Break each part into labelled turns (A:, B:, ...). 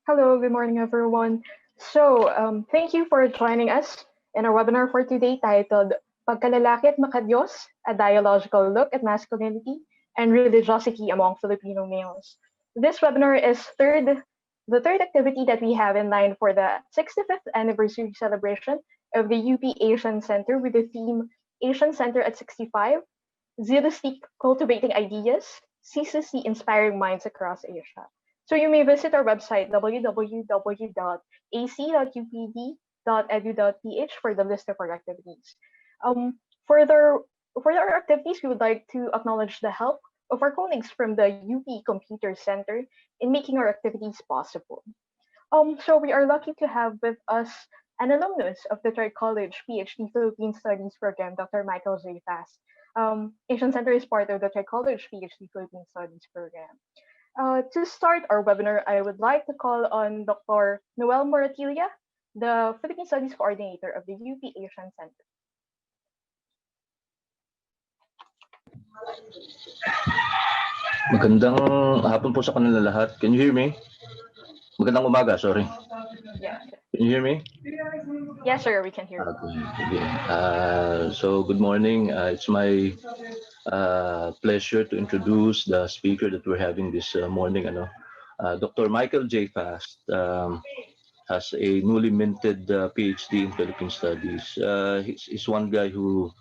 A: Hello, good morning, everyone. Thank you for joining us in our webinar for today titled Pagkalalaki at Maka-Diyos, a dialogical look at masculinity and religiosity among Filipino males. This webinar is the third activity that we have in line for the 65th anniversary celebration of the UP Asian Center with the theme Asian Center at 65, zealously cultivating ideas, ceaselessly inspiring minds across Asia. So you may visit our website www.ac.upd.edu.ph for the list of our activities. For our activities, we would like to acknowledge the help of our colleagues from the UP Computer Center in making our activities possible. So we are lucky to have with us an alumnus of the Third College PhD Philippine Studies program, Dr. Michael J. Fast. Asian Center is part of the Third College PhD Philippine Studies program. To start our webinar, I would like to call on Dr. Noel Moratilia, the Philippine Studies Coordinator of the UP Asian Center.
B: Magandang hapon po sa kanila lahat. Can you hear me? Magandang umaga, sorry.
A: Yeah.
B: Can you hear me?
A: Yes, sir, we can hear you.
B: Okay. So good morning. It's my pleasure to introduce the speaker that we're having this morning. Dr. Michael J. Fast has a newly minted PhD in Philippine Studies. He's one guy who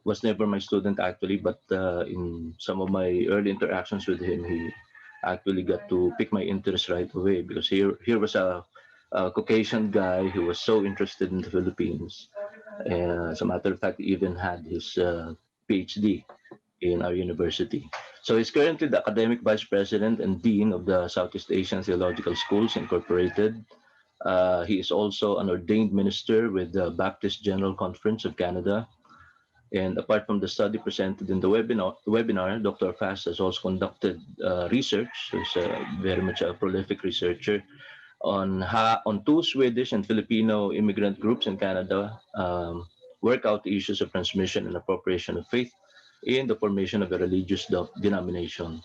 B: was never my student actually, but in some of my early interactions with him, he actually got to pick my interest right away because here was a Caucasian guy who was so interested in the Philippines. As a matter of fact, he even had his PhD in our university. So he's currently the academic vice president and dean of the Southeast Asian Theological Schools Incorporated. He is also an ordained minister with the Baptist General Conference of Canada. And apart from the study presented in the webinar, Dr. Fast has also conducted research. He's very much a prolific researcher on two Swedish and Filipino immigrant groups in Canada work out issues of transmission and appropriation of faith in the formation of a religious denomination.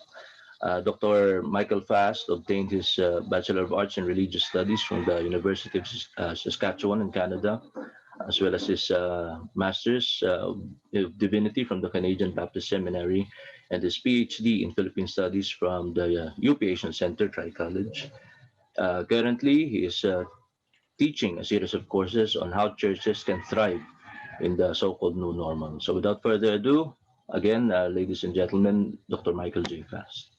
B: Dr. Michael Fast obtained his Bachelor of Arts in Religious Studies from the University of Saskatchewan in Canada, as well as his Master's of Divinity from the Canadian Baptist Seminary and his PhD in Philippine Studies from the UP Asian Center, Tri-College. Currently, he is teaching a series of courses on how churches can thrive in the so-called new normal. So without further ado, again, ladies and gentlemen, Dr. Michael J. Fast.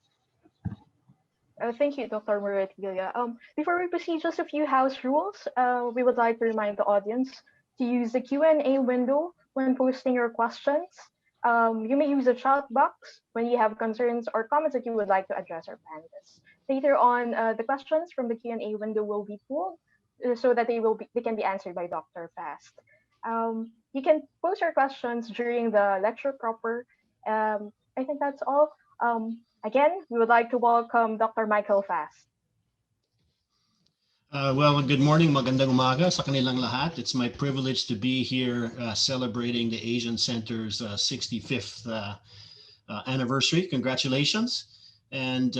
A: Thank you, Dr. Moratilia. Before we proceed, just a few house rules. We would like to remind the audience to use the Q&A window when posting your questions. You may use the chat box when you have concerns or comments that you would like to address our panelists. Later on, the questions from the Q&A window will be pulled so that they can be answered by Dr. Fast. You can post your questions during the lecture proper. I think that's all. Again, we would like to welcome Dr. Michael Fast.
C: Well, good morning, magandang umaga sa kanilang lahat. It's my privilege to be here celebrating the Asian Center's 65th anniversary. Congratulations. And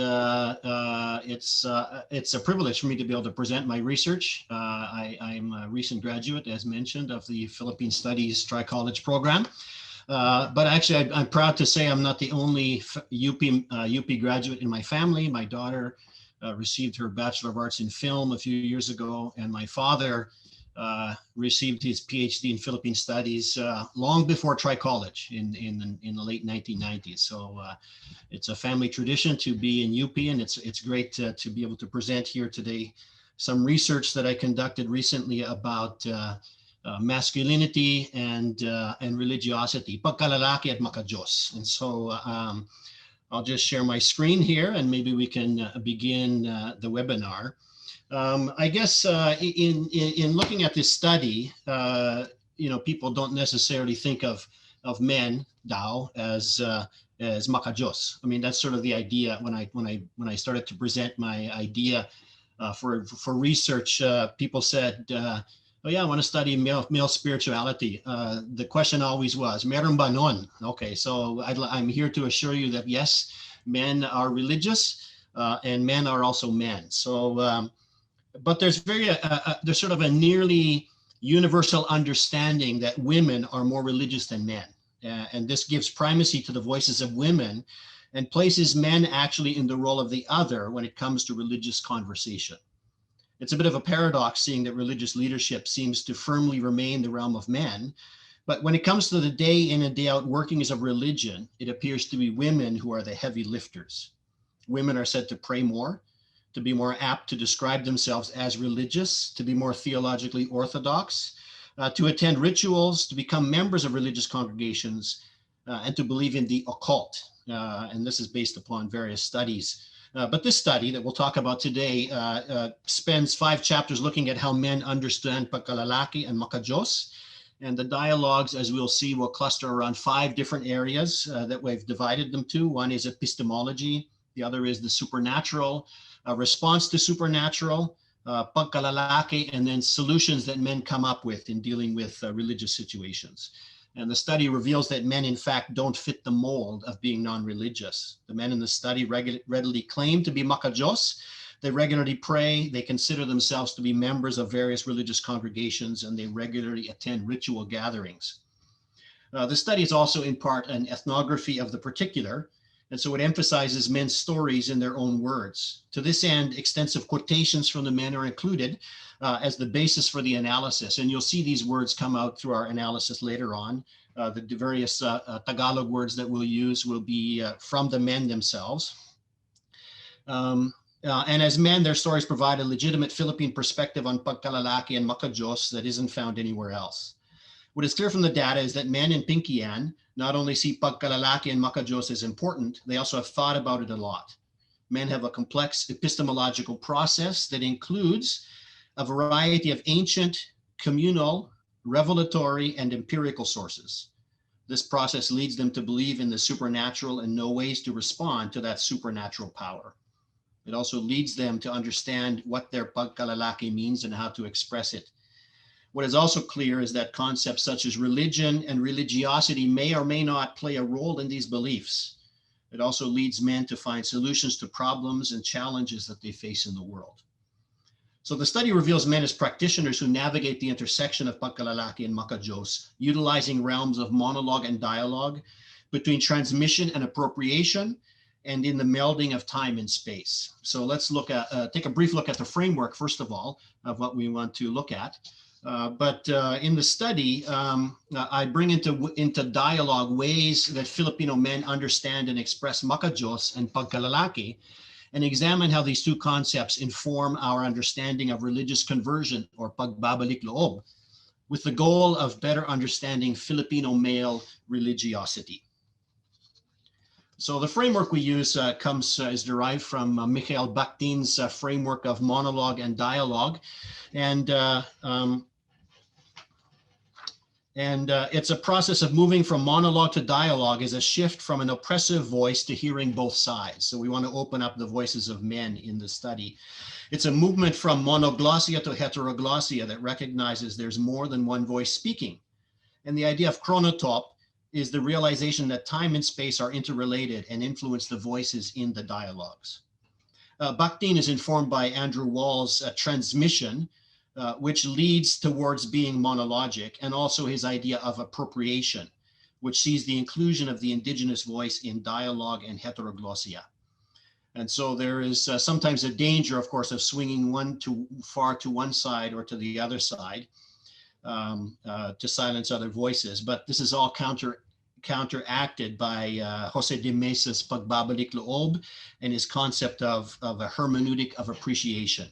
C: it's a privilege for me to be able to present my research. I'm a recent graduate, as mentioned, of the Philippine Studies Tri-College program. But actually, I'm proud to say I'm not the only UP graduate in my family. My daughter received her Bachelor of Arts in Film a few years ago, and my father received his PhD in Philippine Studies long before Tri-College in the late 1990s. So it's a family tradition to be in UP, and it's great to be able to present here today some research that I conducted recently about masculinity and religiosity, Pagkalalaki at Maka-Diyos. And so I'll just share my screen here and maybe we can begin the webinar. I guess in looking at this study, people don't necessarily think of men, Dao, as Maka-Diyos. I mean, that's sort of the idea when I started to present my idea for research. People said, oh yeah, I want to study male spirituality. The question always was, meron ba nun? Okay, so I'm here to assure you that yes, men are religious. and men are also men. So, but there's there's sort of a nearly universal understanding that women are more religious than men. And this gives primacy to the voices of women and places men actually in the role of the other when it comes to religious conversation. It's a bit of a paradox seeing that religious leadership seems to firmly remain the realm of men. But when it comes to the day in and day out workings of religion, it appears to be women who are the heavy lifters. Women are said to pray more, to be more apt to describe themselves as religious, to be more theologically orthodox, to attend rituals, to become members of religious congregations, and to believe in the occult. And this is based upon various studies. But this study that we'll talk about today spends 5 chapters looking at how men understand Pagkalalaki and Maka-Diyos. And the dialogues, as we'll see, will cluster around 5 different areas that we've divided them to. One is epistemology. The other is the supernatural, response to supernatural, Pagkalalaki, and then solutions that men come up with in dealing with religious situations. And the study reveals that men, in fact, don't fit the mold of being non-religious. The men in the study readily claim to be Maka-Diyos. They regularly pray. They consider themselves to be members of various religious congregations, and they regularly attend ritual gatherings. The study is also in part an ethnography of the particular, and so it emphasizes men's stories in their own words. To this end, extensive quotations from the men are included as the basis for the analysis. And you'll see these words come out through our analysis later on. The various Tagalog words that we'll use will be from the men themselves. And as men, their stories provide a legitimate Philippine perspective on Pagkalalaki and Maka-Diyos that isn't found anywhere else. What is clear from the data is that men in Pinkian not only see Pagkalalaki and Maka-Diyos as important, they also have thought about it a lot. Men have a complex epistemological process that includes a variety of ancient, communal, revelatory, and empirical sources. This process leads them to believe in the supernatural and know ways to respond to that supernatural power. It also leads them to understand what their Pagkalalaki means and how to express it. What is also clear is that concepts such as religion and religiosity may or may not play a role in these beliefs. It also leads men to find solutions to problems and challenges that they face in the world. So the study reveals men as practitioners who navigate the intersection of Pagkalalaki and Maka-Diyos, utilizing realms of monologue and dialogue, between transmission and appropriation, and in the melding of time and space. So let's look at, take a brief look at the framework, first of all, of what we want to look at. But in the study, I bring into dialogue ways that Filipino men understand and express Maka-Diyos and Pagkalalaki, and examine how these two concepts inform our understanding of religious conversion or pagbabalik-loob, with the goal of better understanding Filipino male religiosity. So the framework we use is derived from Mikhail Bakhtin's framework of monologue and dialogue. And it's a process of moving from monologue to dialogue as a shift from an oppressive voice to hearing both sides. So we want to open up the voices of men in the study. It's a movement from monoglossia to heteroglossia that recognizes there's more than one voice speaking. And the idea of chronotope is the realization that time and space are interrelated and influence the voices in the dialogues. Bakhtin is informed by Andrew Wall's transmission, which leads towards being monologic, and also his idea of appropriation, which sees the inclusion of the indigenous voice in dialogue and heteroglossia. And so there is sometimes a danger, of course, of swinging one too far to one side or to the other side to silence other voices. But this is all counteracted by Jose de Mesa's pagbabalik-loob and his concept of a hermeneutic of appreciation.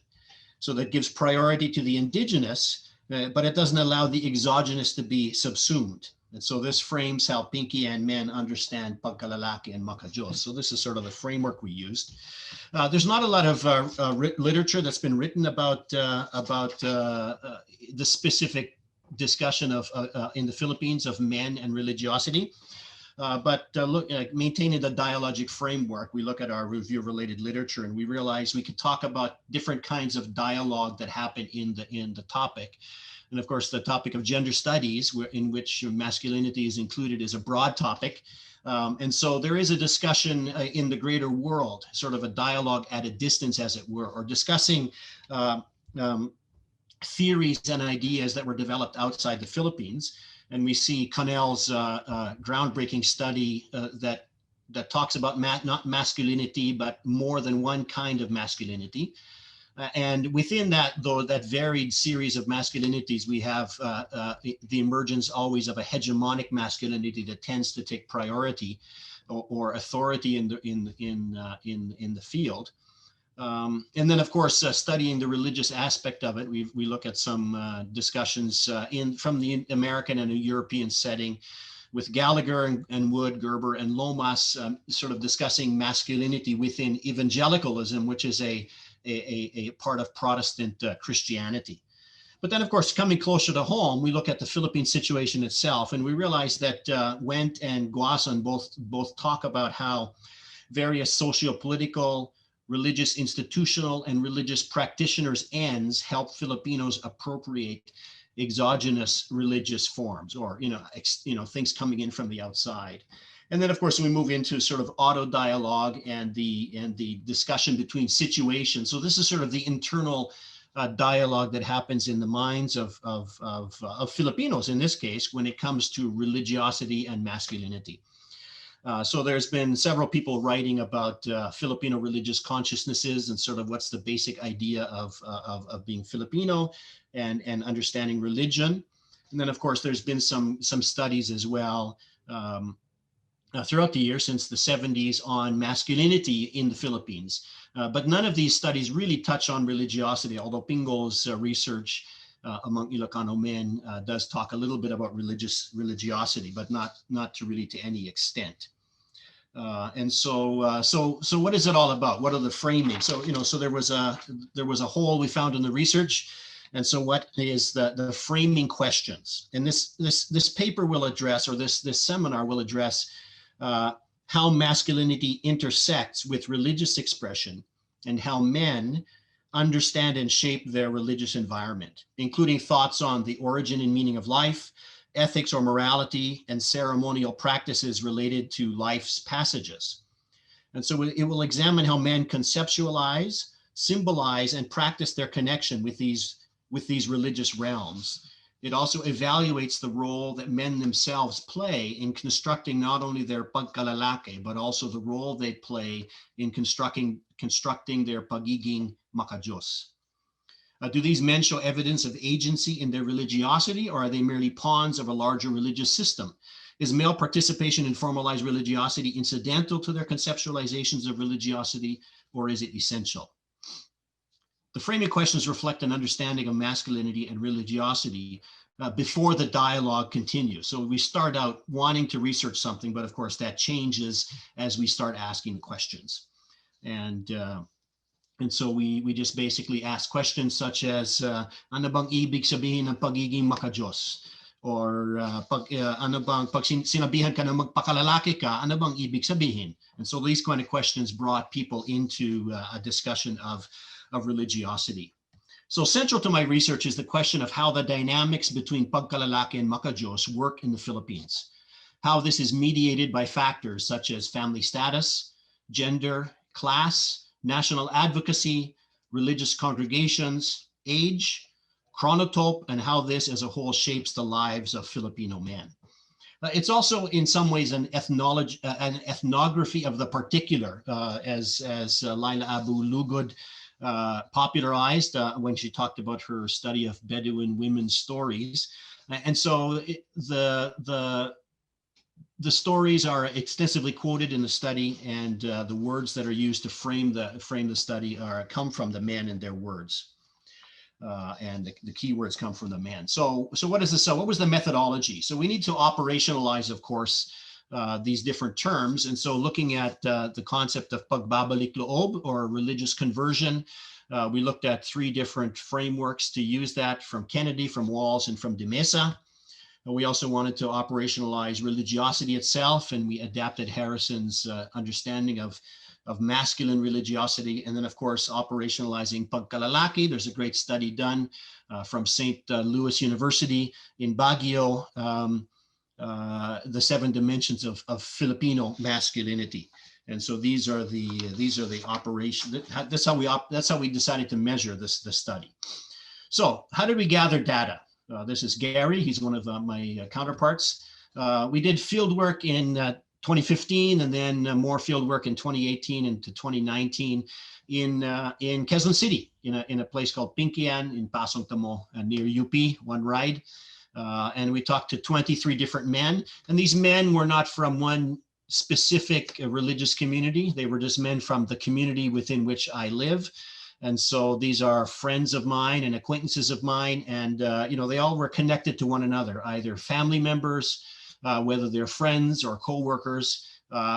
C: So that gives priority to the indigenous, but it doesn't allow the exogenous to be subsumed. And so this frames how Pinkian men understand Pagkalalaki and Maka-Diyos. So this is sort of the framework we used. There's not a lot of literature that's been written about the specific discussion of in the Philippines of men and religiosity. But maintaining the dialogic framework, we look at our review-related literature and we realize we could talk about different kinds of dialogue that happen in the topic. And of course, the topic of gender studies, in which masculinity is included, is a broad topic. And so there is a discussion in the greater world, sort of a dialogue at a distance, as it were, or discussing theories and ideas that were developed outside the Philippines. And we see Connell's groundbreaking study that talks about not masculinity, but more than one kind of masculinity. And within that, though, that varied series of masculinities, we have the emergence always of a hegemonic masculinity that tends to take priority or authority in the field. And then, of course, studying the religious aspect of it, we look at some discussions from the American and a European setting, with Gallagher and Wood, Gerber and Lomas, sort of discussing masculinity within evangelicalism, which is a part of Protestant Christianity. But then, of course, coming closer to home, we look at the Philippine situation itself, and we realize that Wendt and Guason both talk about how various socio-political, religious, institutional, and religious practitioners' ends help Filipinos appropriate exogenous religious forms, or things coming in from the outside. And then, of course, we move into sort of auto-dialogue and the discussion between situations. So this is sort of the internal dialogue that happens in the minds of Filipinos, in this case, when it comes to religiosity and masculinity. So there's been several people writing about Filipino religious consciousnesses and sort of what's the basic idea of being Filipino and understanding religion. And then, of course, there's been some studies as well throughout the year since the 70s on masculinity in the Philippines. But none of these studies really touch on religiosity, although Pingo's research among Ilocano men does talk a little bit about religiosity, but not really to any extent. And so what is it all about? What are the framing? So there was a hole we found in the research. And so what is the framing questions? And this paper will address, or this seminar will address how masculinity intersects with religious expression and how men understand and shape their religious environment, including thoughts on the origin and meaning of life, ethics or morality, and ceremonial practices related to life's passages. And so it will examine how men conceptualize, symbolize, and practice their connection with these religious realms. It also evaluates the role that men themselves play in constructing not only their pagkalalaki, but also the role they play in constructing their pagiging Maka-Diyos. Do these men show evidence of agency in their religiosity, or are they merely pawns of a larger religious system? Is male participation in formalized religiosity incidental to their conceptualizations of religiosity, or is it essential? The framing questions reflect an understanding of masculinity and religiosity before the dialogue continues. So we start out wanting to research something, but of course that changes as we start asking questions. And so we just basically ask questions such as, ano bang ibig sabihin ng pagiging Maka-Diyos? Or pag sinabihan ka na magpakalalaki ka, ano bang ibig sabihin? And so these kind of questions brought people into a discussion of religiosity. So central to my research is the question of how the dynamics between Pagkalalaki and Maka-Diyos work in the Philippines, how this is mediated by factors such as family status, gender, class, national advocacy, religious congregations, age, chronotope, and how this as a whole shapes the lives of Filipino men. It's also in some ways an ethnography of the particular, as Laila Abu Lugod popularized when she talked about her study of Bedouin women's stories. And so the stories are extensively quoted in the study, and the words that are used to frame the study come from the men and their words. And the key words come from the men. So what is this? So what was the methodology? So we need to operationalize, of course, these different terms. And so looking at the concept of pagbabalik-loob, or religious conversion, we looked at 3 different frameworks to use that, from Kennedy, from Walls, and from Mesa. We also wanted to operationalize religiosity itself, and we adapted Harrison's understanding of of masculine religiosity, and then of course operationalizing Pagkalalaki. There's a great study done from St. Louis University in Baguio, the 7 dimensions of Filipino masculinity. And so these are the operation. That's how we decided to measure this study. So how did we gather data? This is Gary. He's one of my counterparts. We did field work in 2015, and then more field work in 2018 into 2019 in Quezon City, in a place called Pinkian in Pasong Tamo, near UP, one ride. And we talked to 23 different men, and these men were not from one specific religious community. They were just men from the community within which I live. And so these are friends of mine and acquaintances of mine. And, they all were connected to one another, either family members, whether they're friends or co-workers,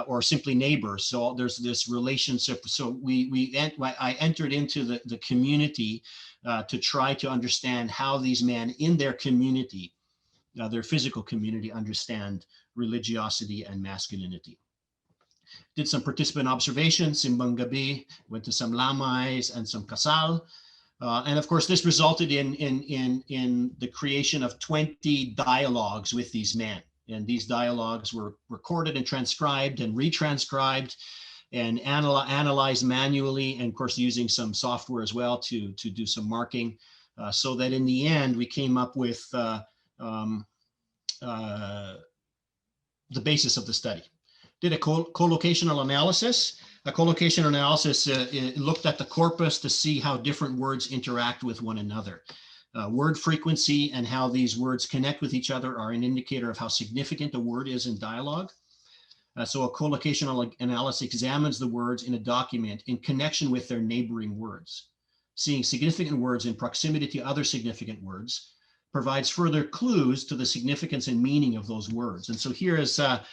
C: or simply neighbors. So there's this relationship. So I entered into the community to try to understand how these men in their community, their physical community, understand religiosity and masculinity. Did some participant observations, simbang gabi, went to some lamays and some kasal. And of course, this resulted in the creation of 20 dialogues with these men. And these dialogues were recorded and transcribed and retranscribed and analyzed manually, and of course, using some software as well to do some marking, so that in the end, we came up with the basis of the study. Did a collocational analysis. A collocational analysis looked at the corpus to see how different words interact with one another. Word frequency and how these words connect with each other are an indicator of how significant a word is in dialogue. So a collocational analysis examines the words in a document in connection with their neighboring words. Seeing significant words in proximity to other significant words provides further clues to the significance and meaning of those words. And so here's a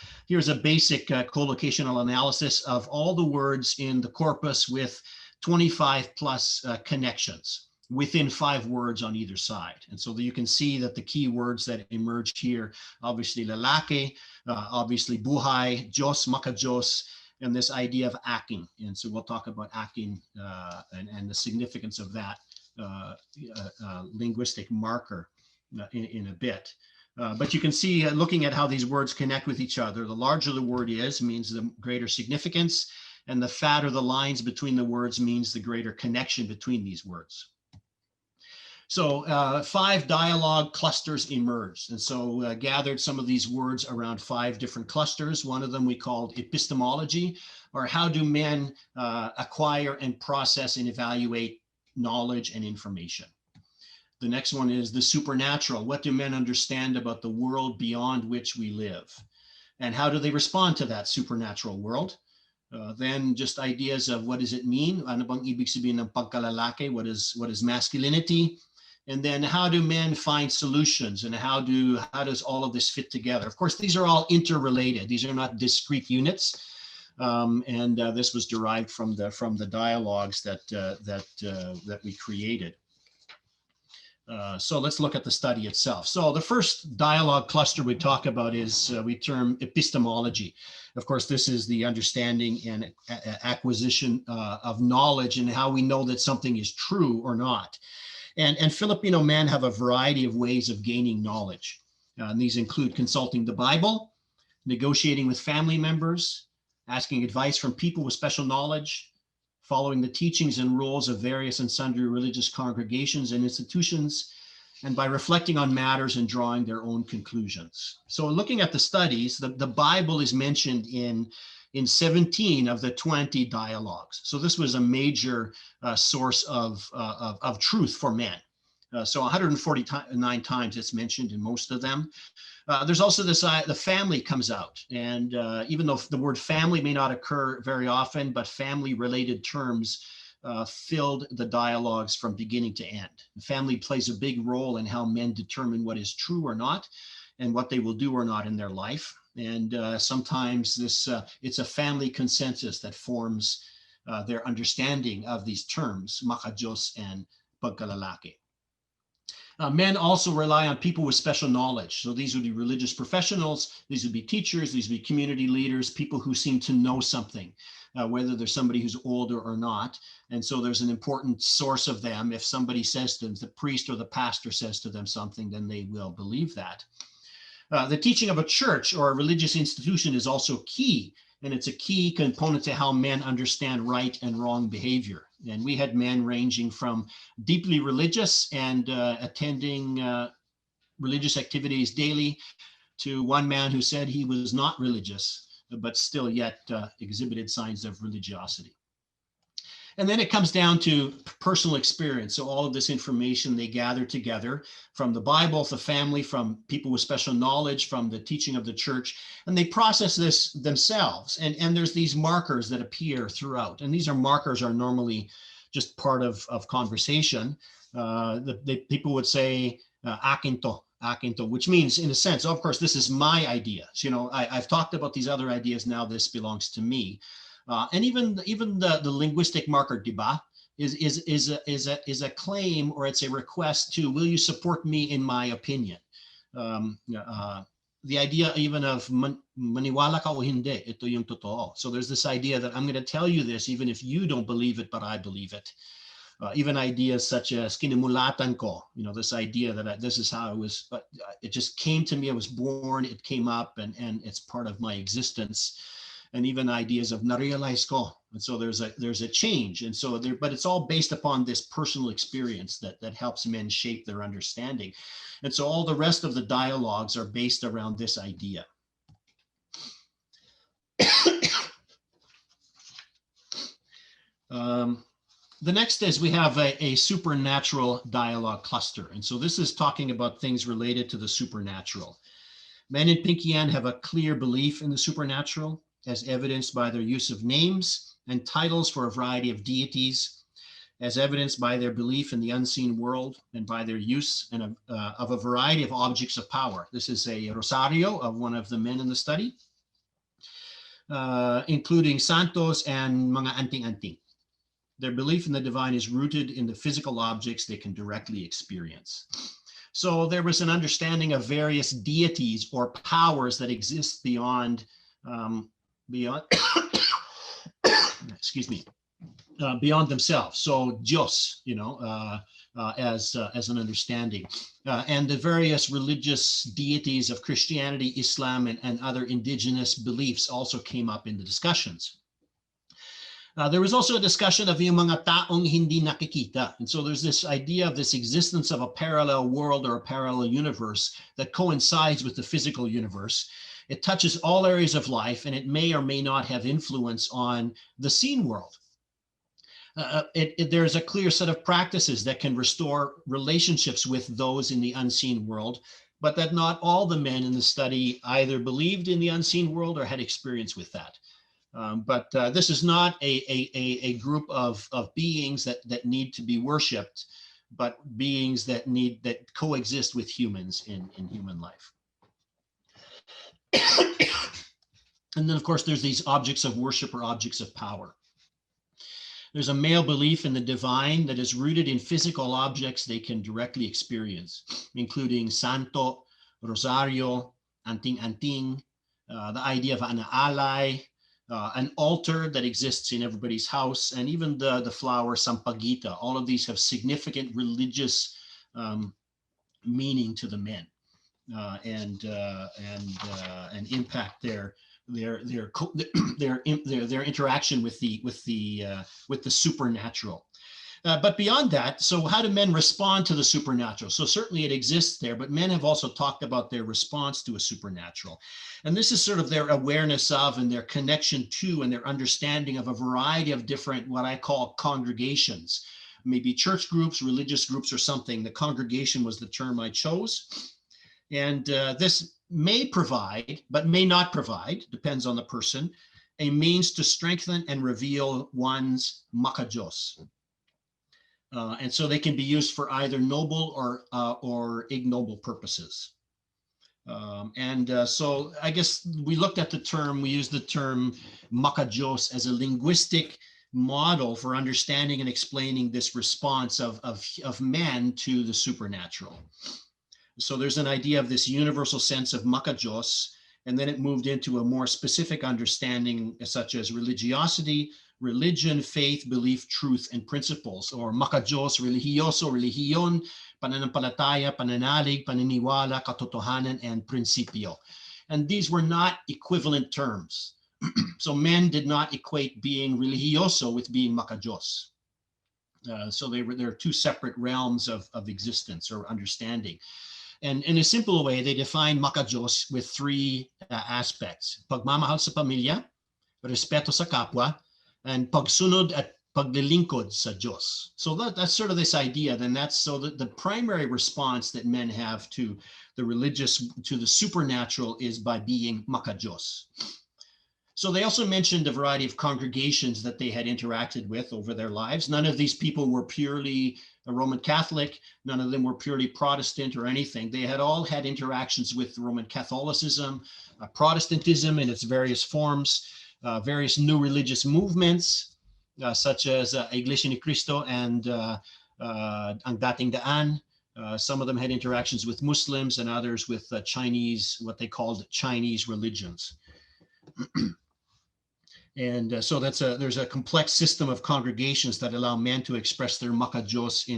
C: basic collocational analysis of all the words in the corpus with 25 plus connections within 5 words on either side. And so you can see that the key words that emerged here, obviously lalaki, obviously buhay, Diyos, Maka-Diyos, and this idea of aking. And so we'll talk about aking and the significance of that linguistic marker in a bit. But you can see, looking at how these words connect with each other, the larger the word is, means the greater significance, and the fatter the lines between the words means the greater connection between these words. So 5 dialogue clusters emerged. And so gathered some of these words around 5 different clusters. One of them we called epistemology, or how do men acquire and process and evaluate knowledge and information. The next one is the supernatural. What do men understand about the world beyond which we live? And how do they respond to that supernatural world? Then just ideas of what does it mean? Ano bang ibig sabihin ng pagkalalaki? What is masculinity? And then how do men find solutions, and how does all of this fit together? Of course, these are all interrelated. These are not discrete units. And this was derived from the dialogues that we created. So let's look at the study itself. So the first dialogue cluster we talk about is we term epistemology. Of course, this is the understanding and acquisition of knowledge and how we know that something is true or not. And Filipino men have a variety of ways of gaining knowledge. And these include consulting the Bible, negotiating with family members, asking advice from people with special knowledge, following the teachings and rules of various and sundry religious congregations and institutions, and by reflecting on matters and drawing their own conclusions. So looking at the studies, the Bible is mentioned in 17 of the 20 dialogues. So this was a major source of truth for men. So 149 times it's mentioned in most of them. There's also this, the family comes out. And even though the word family may not occur very often, but family related terms filled the dialogues from beginning to end. The family plays a big role in how men determine what is true or not, and what they will do or not in their life. And sometimes it's a family consensus that forms their understanding of these terms, Maka-Diyos and Pagkalalaki. Men also rely on people with special knowledge. So these would be religious professionals, these would be teachers, these would be community leaders, people who seem to know something. whether there's somebody who's older or not. And so there's an important source of them. If somebody says to them, the priest or the pastor says to them something, then they will believe that. The teaching of a church or a religious institution is also key, and it's a key component to how men understand right and wrong behavior. And we had men ranging from deeply religious and attending religious activities daily to one man who said he was not religious, but still yet exhibited signs of religiosity. And then it comes down to personal experience. So all of this information they gather together from the Bible, the family, from people with special knowledge, from the teaching of the church, and they process this themselves. And there's these markers that appear throughout. And these markers are normally just part of conversation. The people would say, akin to, which means, in a sense, of course, this is my idea. So, I've talked about these other ideas, now this belongs to me. And even the linguistic marker, diba, is a claim, or it's a request to, will you support me in my opinion? The idea even of maniwala ka o hindi, ito yung totoo. So there's this idea that I'm going to tell you this even if you don't believe it, but I believe it. Even ideas such as kinimulatan ko, this idea that this is how I was, but it just came to me, I was born, it came up, and it's part of my existence. And even ideas of narealize ko. And so there's a change. And so but it's all based upon this personal experience that helps men shape their understanding. And so all the rest of the dialogues are based around this idea. The next is we have a supernatural dialogue cluster. And so this is talking about things related to the supernatural. Men in Pinkian have a clear belief in the supernatural, as evidenced by their use of names and titles for a variety of deities, as evidenced by their belief in the unseen world and by their use of a variety of objects of power. This is a rosario of one of the men in the study, including santos and mga anting-anting. Their belief in the divine is rooted in the physical objects they can directly experience. So there was an understanding of various deities or powers that exist beyond excuse me, beyond themselves. So Diyos, as an understanding, and the various religious deities of Christianity, Islam, and other indigenous beliefs also came up in the discussions. There was also a discussion of yung mga taong hindi nakikita. And so there's this idea of this existence of a parallel world or a parallel universe that coincides with the physical universe. It touches all areas of life, and it may or may not have influence on the seen world. There's a clear set of practices that can restore relationships with those in the unseen world, but that not all the men in the study either believed in the unseen world or had experience with that. But this is not a group of beings that need to be worshipped, but beings that coexist with humans in human life. And then, of course, there's these objects of worship or objects of power. There's a male belief in the divine that is rooted in physical objects they can directly experience, including santo, rosario, anting-anting, the idea of an alay, an altar that exists in everybody's house, and even the flower sampaguita. All of these have significant religious meaning to the men. And impact their interaction with the supernatural. But beyond that, so how do men respond to the supernatural? So certainly it exists there, but men have also talked about their response to a supernatural. And this is sort of their awareness of and their connection to and their understanding of a variety of different, what I call congregations, maybe church groups, religious groups, or something. The congregation was the term I chose. And this may provide, but may not provide, depends on the person, a means to strengthen and reveal one's Maka-Diyos. And so they can be used for either noble or ignoble purposes. So I guess we looked at the term, we used the term Maka-Diyos as a linguistic model for understanding and explaining this response of men to the supernatural. So there's an idea of this universal sense of Maka-Diyos And then it moved into a more specific understanding such as religiosity, religion, faith, belief, truth, and principles, or Maka-Diyos, religioso, religion, pananampalataya, pananalig, paniniwala, katotohanan, and principio. And these were not equivalent terms. So men did not equate being religioso with being Maka-Diyos. So there are two separate realms of existence or understanding. And in a simple way, they define Maka-Diyos with three aspects: pagmamahal sa pamilya, respeto sa kapwa, and pagsunod at paglilingkod sa Diyos. So that's sort of this idea. Then that's so that the primary response that men have to the religious, to the supernatural, is by being Maka-Diyos. So they also mentioned a variety of congregations that they had interacted with over their lives. None of these people were purely a Roman Catholic. None of them were purely Protestant or anything. They had all had interactions with Roman Catholicism, Protestantism in its various forms, various new religious movements, such as Iglesia ni Cristo and Ang Dating Daan. Some of them had interactions with Muslims and others with Chinese, what they called Chinese religions. And so there's a complex system of congregations that allow men to express their Maka-Diyos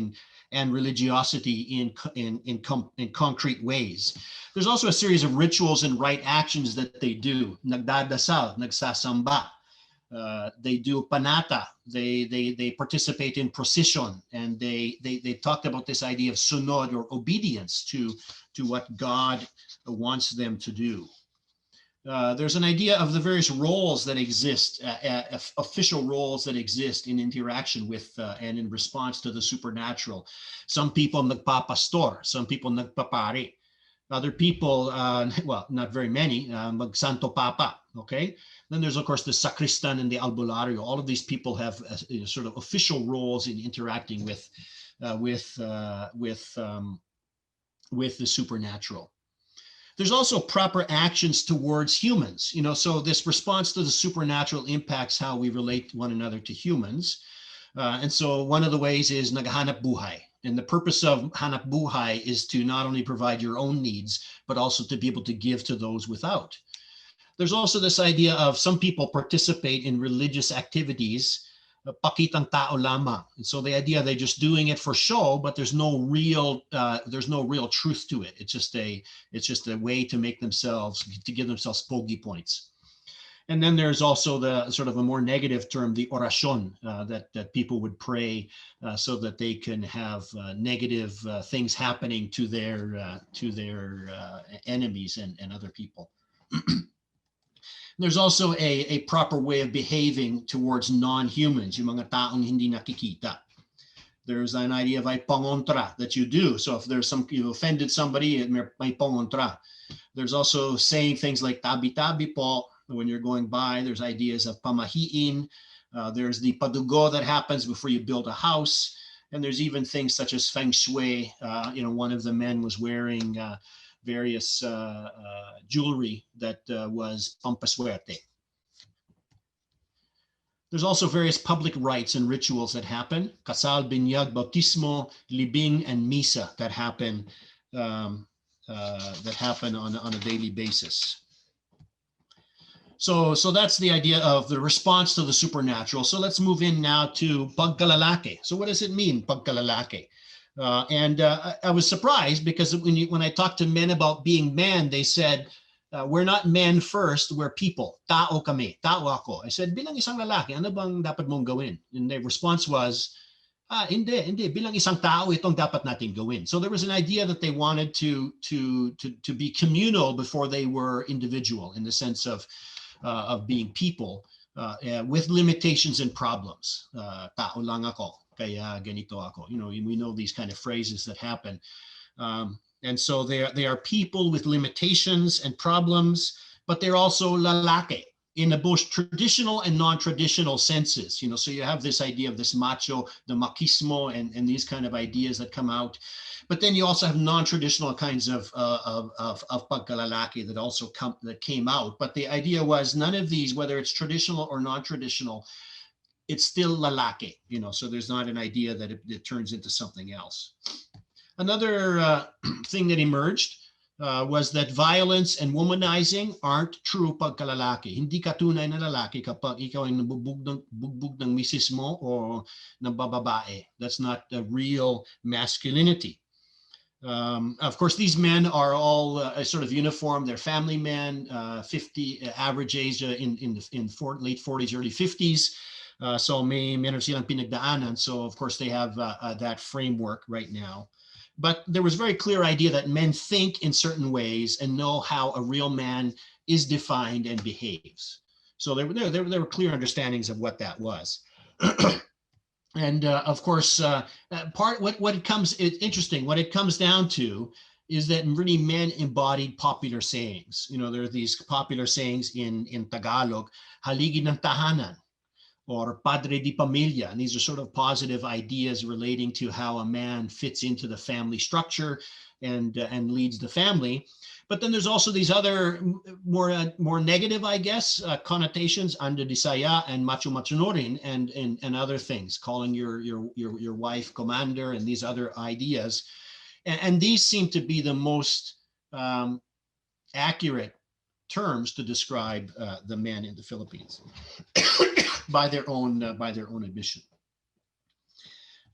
C: and religiosity in concrete ways. There's also a series of rituals and rite actions that they do. Nagdadasal, nagsasamba. They do panata. They participate in procession, and they talked about this idea of sunod, or obedience to what God wants them to do. There's an idea of the various roles that exist, official roles that exist in interaction with and in response to the supernatural. Some people nagpapastor, some people nagpapari. Other people, well, not very many, magsanto papa, okay? Then there's, of course, the sacristan and the albulario. All of these people have sort of official roles in interacting with the supernatural. There's also proper actions towards humans, so this response to the supernatural impacts how we relate to one another to humans. And so one of the ways is naghahanap buhay. And the purpose of hanap buhay is to not only provide your own needs, but also to be able to give to those without. There's also this idea of some people participate in religious activities, pakitang tao lamang. And so the idea they're just doing it for show, but there's no real truth to it. It's just a way to make themselves, to give themselves pogi points. And then there's also the sort of a more negative term, the oracion, that people would pray so that they can have negative things happening to their enemies and other people. There's also a proper way of behaving towards non-humans, yung mga taong hindi nakikita. There's an idea of ay pangontra that you do. So if there's you offended somebody, may pangontra. There's also saying things like tabi-tabi po when you're going by. There's ideas of pamahiin. There's the padugo that happens before you build a house. And there's even things such as feng shui. One of the men was wearing various jewelry that was pampaswerte. There's also various public rites and rituals that happen: kasal, binyag, bautismo, libing, and misa that happen on a daily basis. So that's the idea of the response to the supernatural. So let's move in now to pagkalalaki. So what does it mean, pagkalalaki? I was surprised because when I talked to men about being men, they said, we're not men first, we're people. Tao kami, tao ako. I said, bilang isang lalaki, ano bang dapat mong gawin? And their response was, hindi, bilang isang tao, itong dapat natin gawin. So there was an idea that they wanted to be communal before they were individual, in the sense of being people with limitations and problems. Tao lang ako, kaya ganito ako. We know these kind of phrases that happen. And so they are people with limitations and problems, but they're also lalaki in the both traditional and non-traditional senses. So you have this idea of this macho, the machismo, and these kind of ideas that come out. But then you also have non-traditional kinds of pagkalalaki that also came out. But the idea was none of these, whether it's traditional or non-traditional, it's still lalaki. So there's not an idea that it turns into something else. Another thing that emerged was that violence and womanizing aren't true pagkalalaki. Hindi ka tunay na lalaki kapag ikaw ay bugbog ng misis mo o ng bababae. That's not the real masculinity. Of course, these men are all sort of uniform. They're family men, 50 average age in late 40s, early 50s. So may meron silang pinagdaanan. So of course they have that framework right now. But there was very clear idea that men think in certain ways and know how a real man is defined and behaves. So there were clear understandings of what that was. And of course, what it comes down to is that really men embodied popular sayings. You know, there are these popular sayings in Tagalog, haligi ng tahanan, or padre di pamilya. And these are sort of positive ideas relating to how a man fits into the family structure and leads the family. But then there's also these other more negative, I guess, connotations, ando di saya and macho machonorin and other things, calling your wife commander and these other ideas. And these seem to be the most accurate terms to describe the men in the Philippines by their own admission.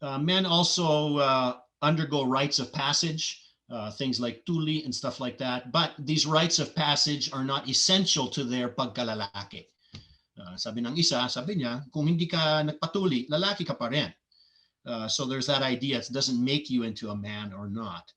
C: Men also undergo rites of passage, things like tuli and stuff like that. But these rites of passage are not essential to their pagkalalaki. Sabi ng isa, sabi niya, kung hindi ka nagpatuli, lalaki ka pa rin. So there's that idea. It doesn't make you into a man or not.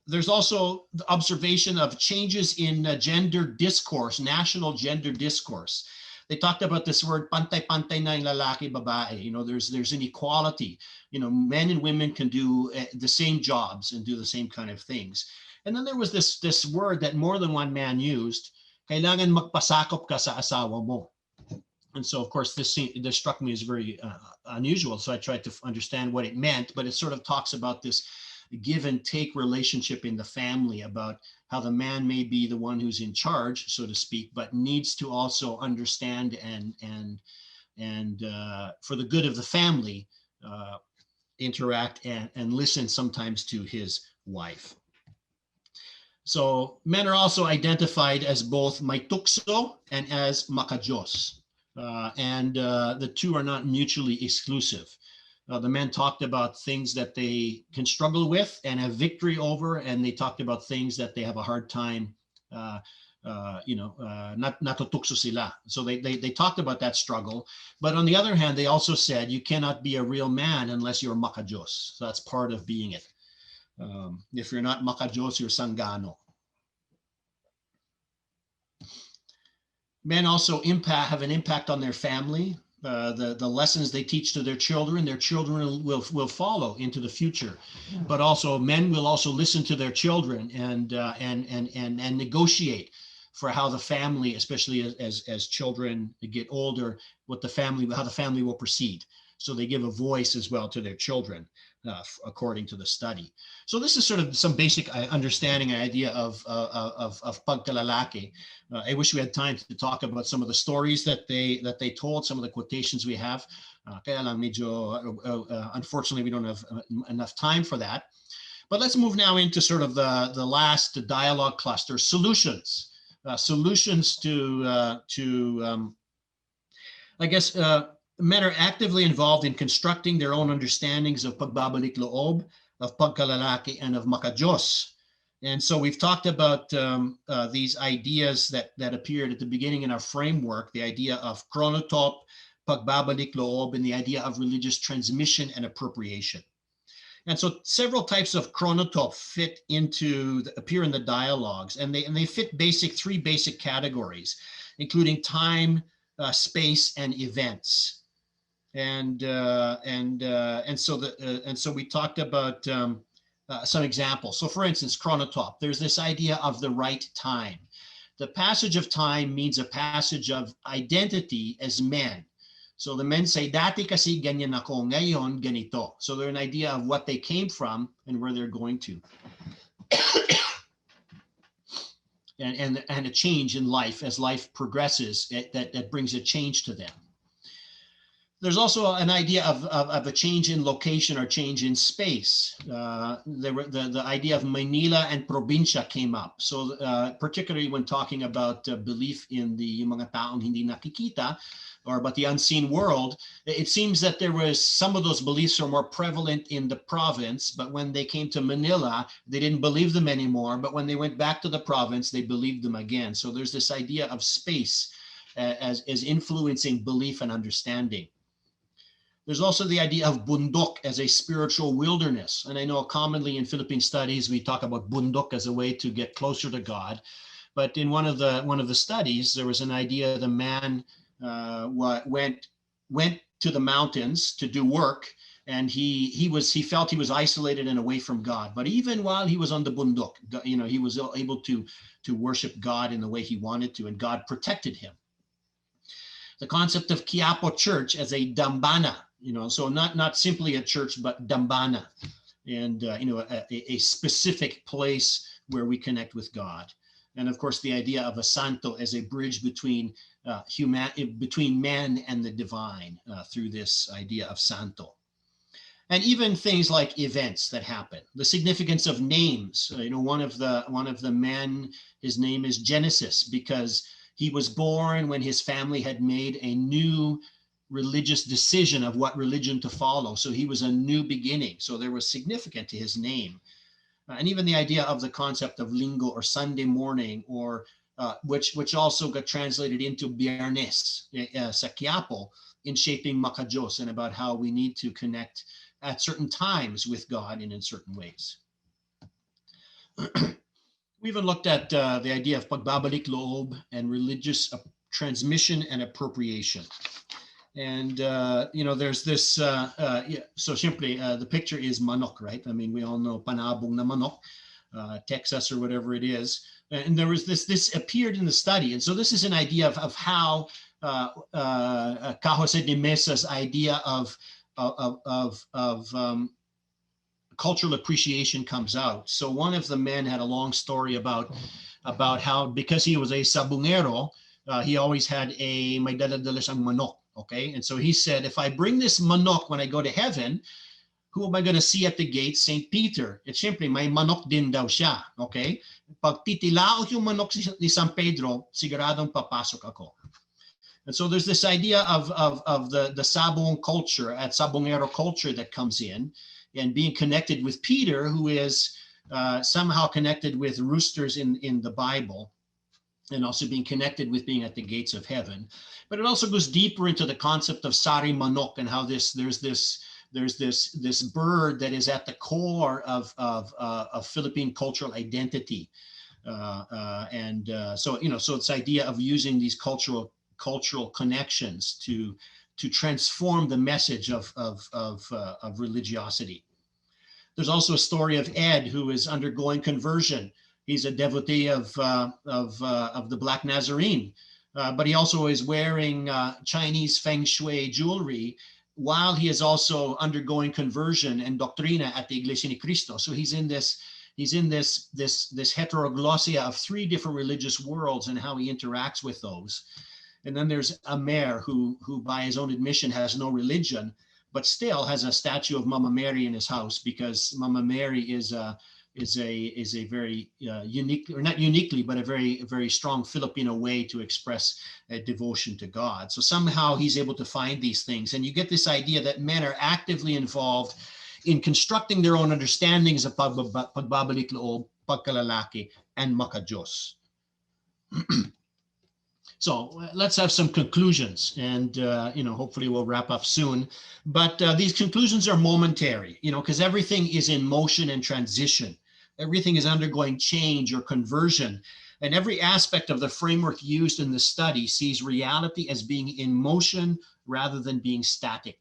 C: There's also the observation of changes in gender discourse, national gender discourse. They talked about this word pantay-pantay na yung lalaki babae. You know, there's inequality. You know, men and women can do the same jobs and do the same kind of things. And then there was this word that more than one man used, kailangan magpasakop ka sa asawa mo. And so, of course, this struck me as very unusual. So I tried to understand what it meant, but it sort of talks about this give and take relationship in the family, about how the man may be the one who's in charge, so to speak, but needs to also understand and for the good of the family, interact and listen sometimes to his wife. So men are also identified as both may tukso and as Maka-Diyos. And the two are not mutually exclusive. The men talked about things that they can struggle with and have victory over, and they talked about things that they have a hard time, natutukso sila. So they talked about that struggle. But on the other hand, they also said you cannot be a real man unless you're Maka-Diyos. So that's part of being it. If you're not Maka-Diyos, you're Sangano. Men also have an impact on their family. The lessons they teach to their children will follow into the future. But also men will also listen to their children and negotiate for how the family, especially as children get older, how the family will proceed. So they give a voice as well to their children, according to the study. So this is sort of some basic understanding and idea of pagkalalaki. I wish we had time to talk about some of the stories that they told, some of the quotations we have. Kaya lang medyo, unfortunately, we don't have enough time for that. But let's move now into sort of the last dialogue cluster, solutions. Solutions to I guess, men are actively involved in constructing their own understandings of pagbabalik-loob, of pagkalalaki, and of Maka-Diyos. And so we've talked about these ideas that appeared at the beginning in our framework, the idea of chronotope, pagbabalik-loob, and the idea of religious transmission and appropriation. And so several types of chronotope appear in the dialogues, and they fit three basic categories, including time, space, and events. And so we talked about some examples. So for instance, chronotope, there's this idea of the right time. The passage of time means a passage of identity as men. So the men say, dati kasi ganyan ako, ngayon ganito. So they're an idea of what they came from and where they're going to. and a change in life as life progresses that brings a change to them. There's also an idea of a change in location or change in space. The idea of Manila and probinsya came up. So particularly when talking about belief in the mga taong hindi nakikita, or about the unseen world, it seems that there was some of those beliefs are more prevalent in the province, but when they came to Manila, they didn't believe them anymore. But when they went back to the province, they believed them again. So there's this idea of space as influencing belief and understanding. There's also the idea of bundok as a spiritual wilderness. And I know commonly in Philippine studies, we talk about bundok as a way to get closer to God. But in one of the studies, there was an idea the man went to the mountains to do work, and he felt he was isolated and away from God. But even while he was on the bundok, he was able to worship God in the way he wanted to, and God protected him. The concept of Quiapo Church as a dambana, so not simply a church, but dambana, and a specific place where we connect with God. And of course, the idea of a santo as a bridge between between man and the divine through this idea of santo. And even things like events that happen, the significance of names. One of the men, his name is Genesis, because he was born when his family had made a new religious decision of what religion to follow. So he was a new beginning. So there was significance to his name. And even the idea of the concept of Linggo or Sunday morning, or which also got translated into Biyernes sa Quiapo in shaping Maka-Diyos, and about how we need to connect at certain times with God and in certain ways. We even looked at the idea of pagbabalik-loob and religious transmission and appropriation. And, there's this, so simply the picture is manok, right? I mean, we all know panabong na manok, Texas or whatever it is. And there was this appeared in the study. And so this is an idea of how Jose de Mesa's idea of cultural appreciation comes out. So one of the men had a long story about how, because he was a sabungero, he always had a may dala-dala siyang manok. Okay, and so he said, if I bring this manok when I go to heaven, who am I going to see at the gate? St. Peter. It's simply, may manok din daw siya. Okay? Pag titilao yung manok ni San Pedro, siguradong papasok ako. And so there's this idea of the sabong culture, at sabongero culture that comes in, and being connected with Peter, who is somehow connected with roosters in the Bible, and also being connected with being at the gates of heaven. But it also goes deeper into the concept of sari manok, and how there's this bird that is at the core of Philippine cultural identity. So it's idea of using these cultural connections to transform the message of religiosity. There's also a story of Ed, who is undergoing conversion. He's a devotee of the Black Nazarene, but he also is wearing Chinese feng shui jewelry while he is also undergoing conversion and doctrina at the Iglesia ni Cristo. So he's in this heteroglossia of three different religious worlds and how he interacts with those. And then there's Amer, who by his own admission has no religion, but still has a statue of Mama Mary in his house, because Mama Mary is a very unique, or not uniquely, but a very, very strong Filipino way to express devotion to God. So somehow he's able to find these things. And you get this idea that men are actively involved in constructing their own understandings of pagbabalik-loob, Pagkalalaki, and Maka-Diyos. So let's have some conclusions, and hopefully we'll wrap up soon. But these conclusions are momentary, because everything is in motion and transition. Everything is undergoing change or conversion, and every aspect of the framework used in the study sees reality as being in motion rather than being static.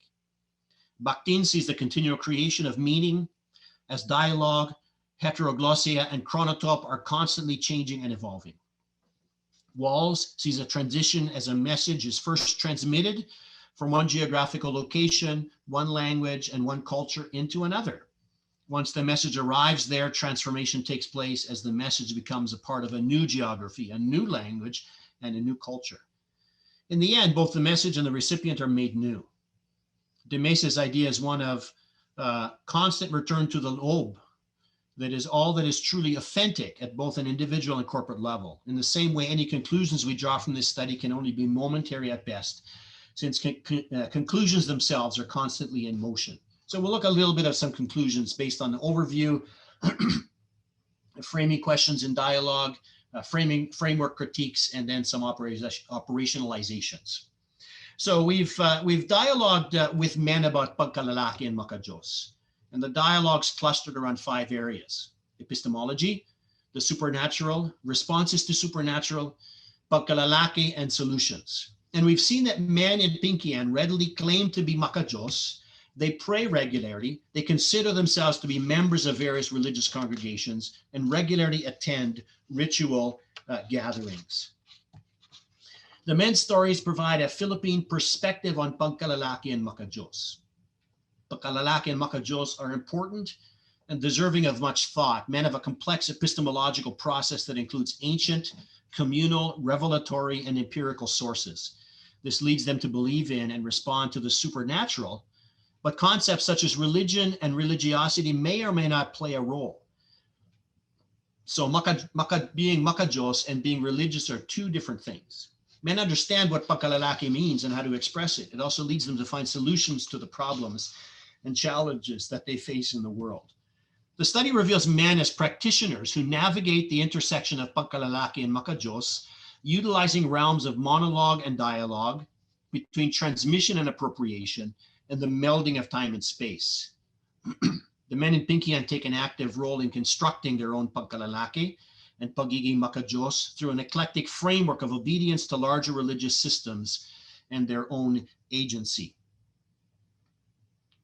C: Bakhtin sees the continual creation of meaning as dialogue, heteroglossia, and chronotope are constantly changing and evolving. Walls sees a transition as a message is first transmitted from one geographical location, one language, and one culture into another. Once the message arrives there, transformation takes place as the message becomes a part of a new geography, a new language, and a new culture. In the end, both the message and the recipient are made new. De Mesa's idea is one of constant return to the loob, that is all that is truly authentic at both an individual and corporate level. In the same way, any conclusions we draw from this study can only be momentary at best, since conclusions themselves are constantly in motion. So we'll look a little bit at some conclusions based on the overview, framing questions in dialogue, framework critiques, and then some operationalizations. So we've dialogued with men about Pagkalalaki and Maka-Diyos. And the dialogue's clustered around 5 areas: epistemology, the supernatural, responses to supernatural, Pagkalalaki, and solutions. And we've seen that men in Pinkian readily claim to be Maka-Diyos. They pray regularly. They consider themselves to be members of various religious congregations and regularly attend ritual gatherings. The men's stories provide a Philippine perspective on Pagkalalaki and Maka-Diyos. Pagkalalaki and Maka-Diyos are important and deserving of much thought. Men have a complex epistemological process that includes ancient, communal, revelatory, and empirical sources. This leads them to believe in and respond to the supernatural, but concepts such as religion and religiosity may or may not play a role. So being Maka-Diyos and being religious are 2 different things. Men understand what Pagkalalaki means and how to express it. It also leads them to find solutions to the problems and challenges that they face in the world. The study reveals men as practitioners who navigate the intersection of Pagkalalaki and Maka-Diyos, utilizing realms of monologue and dialogue between transmission and appropriation and the melding of time and space. The men in Pinkian take an active role in constructing their own Pagkalalaki and Pagiging Maka-Diyos through an eclectic framework of obedience to larger religious systems and their own agency.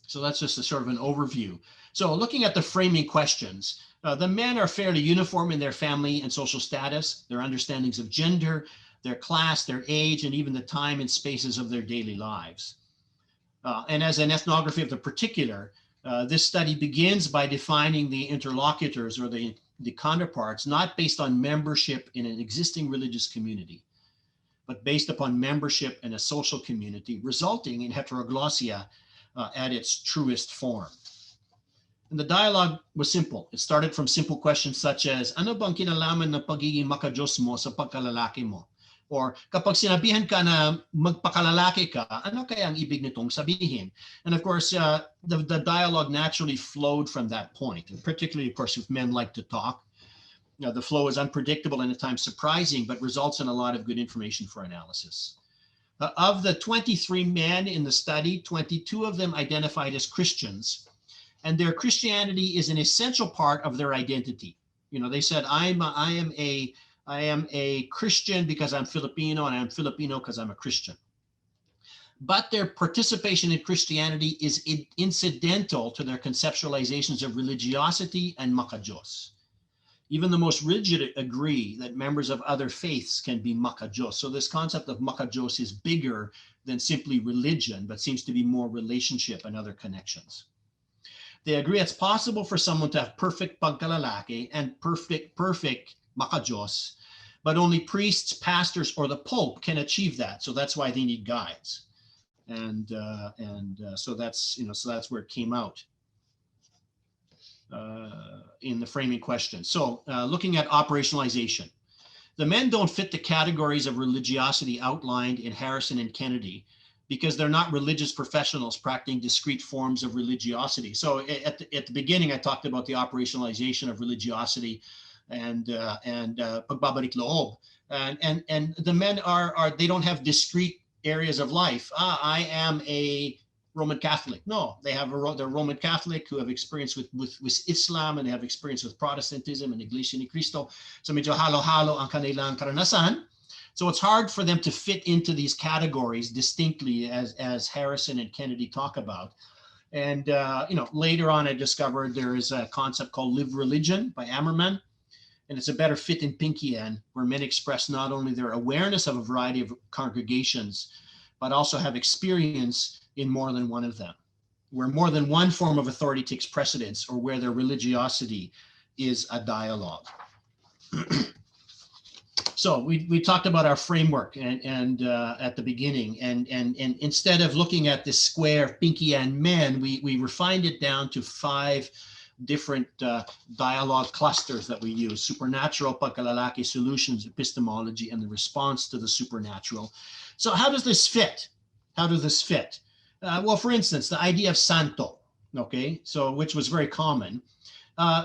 C: So that's just a sort of an overview. So looking at the framing questions, the men are fairly uniform in their family and social status, their understandings of gender, their class, their age, and even the time and spaces of their daily lives. And as an ethnography of the particular, this study begins by defining the interlocutors or the counterparts, not based on membership in an existing religious community, but based upon membership in a social community, resulting in heteroglossia at its truest form. And the dialogue was simple. It started from simple questions such as, ano bang kinalaman ng pagiging Maka-Diyos mo sa pagkalalaki mo? Or kapag sinabihan ka na magpakalalaki ka, ano kaya ang ibig nitong sabihin? And of course, the dialogue naturally flowed from that point. And particularly, of course, if men like to talk, the flow is unpredictable and at times surprising, but results in a lot of good information for analysis. Of the 23 men in the study, 22 of them identified as Christians, and their Christianity is an essential part of their identity. You know, they said, I am a Christian because I'm Filipino, and I'm Filipino because I'm a Christian. But their participation in Christianity is incidental to their conceptualizations of religiosity and Maka-Diyos. Even the most rigid agree that members of other faiths can be Maka-Diyos. So this concept of Maka-Diyos is bigger than simply religion, but seems to be more relationship and other connections. They agree it's possible for someone to have perfect Pagkalalaki and perfect Maka-Diyos, but only priests, pastors, or the Pope can achieve that. So that's why they need guides. So that's where it came out in the framing question. So looking at operationalization, the men don't fit the categories of religiosity outlined in Harrison and Kennedy because they're not religious professionals practicing discrete forms of religiosity. So at the beginning, I talked about the operationalization of religiosity and pagbabalik-loob, and the men they don't have discrete areas of life. I am a Roman Catholic. No, they're Roman Catholic who have experience with Islam and have experience with Protestantism and Iglesia ni Cristo. So medyo halo-halo ang kanilang karanasan. So it's hard for them to fit into these categories distinctly as Harrison and Kennedy talk about. And later on I discovered there is a concept called lived religion by Ammerman. And it's a better fit in Pinkian, where men express not only their awareness of a variety of congregations, but also have experience in more than one of them, where more than one form of authority takes precedence, or where their religiosity is a dialogue. So we talked about our framework and at the beginning, and instead of looking at this square pinky and men, we refined it down to 5 different dialogue clusters that we use: supernatural, pagkalalaki, solutions, epistemology, and the response to the supernatural. So how does this fit? How does this fit? Well, for instance, the idea of santo, okay, so which was very common.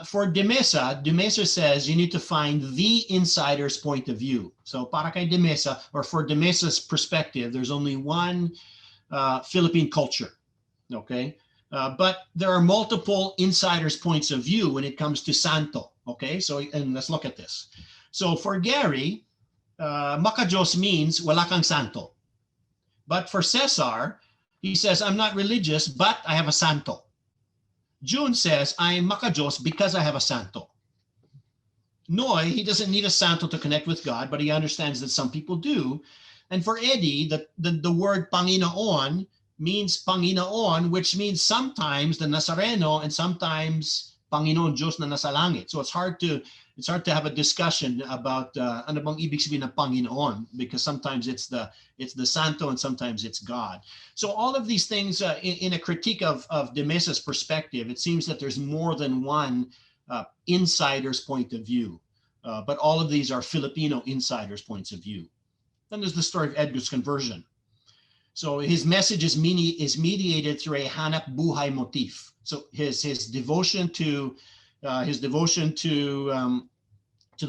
C: For de Mesa says you need to find the insider's point of view. So para kay de Mesa, or for de Mesa's perspective, there's only one Philippine culture, okay? But there are multiple insiders' points of view when it comes to santo, okay? So, and let's look at this. So for Gary, Maka-Diyos means wala kang santo. But for Cesar, he says, I'm not religious, but I have a santo. June says, I'm Maka-Diyos because I have a santo. Noy, he doesn't need a santo to connect with God, but he understands that some people do. And for Eddie, the word Panginoon means Panginoon, which means sometimes the Nazareno and sometimes Panginoon Diyos na nasa langit. So it's hard to have a discussion about ano bang ibig sabihin ng Panginoon, because sometimes it's the Santo and sometimes it's God. So all of these things in a critique of de Mesa's perspective, it seems that there's more than one insider's point of view, but all of these are Filipino insiders' points of view. Then there's the story of Edgar's conversion. So his message is mediated through a hanap buhay motif. So his devotion to the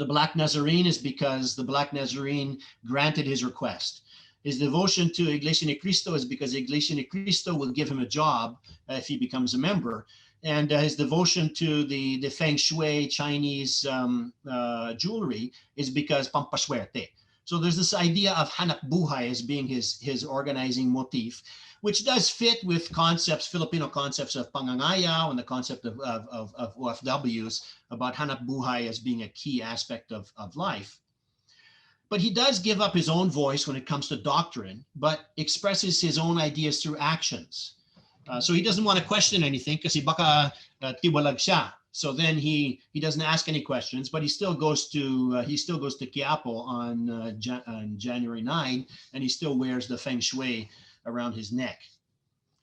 C: Black Nazarene is because the Black Nazarene granted his request. His devotion to Iglesia ni Cristo is because Iglesia ni Cristo will give him a job if he becomes a member. And his devotion to the Feng Shui Chinese jewelry is because pampaswerte. So there's this idea of hanap buhay as being his organizing motif, which does fit with concepts, Filipino concepts of pangangayaw and the concept of OFWs about hanap buhay as being a key aspect of life. But he does give up his own voice when it comes to doctrine, but expresses his own ideas through actions. So he doesn't want to question anything kasi baka tiwalag siya. So then he doesn't ask any questions, but he still goes to Quiapo on January 9, and he still wears the feng shui around his neck.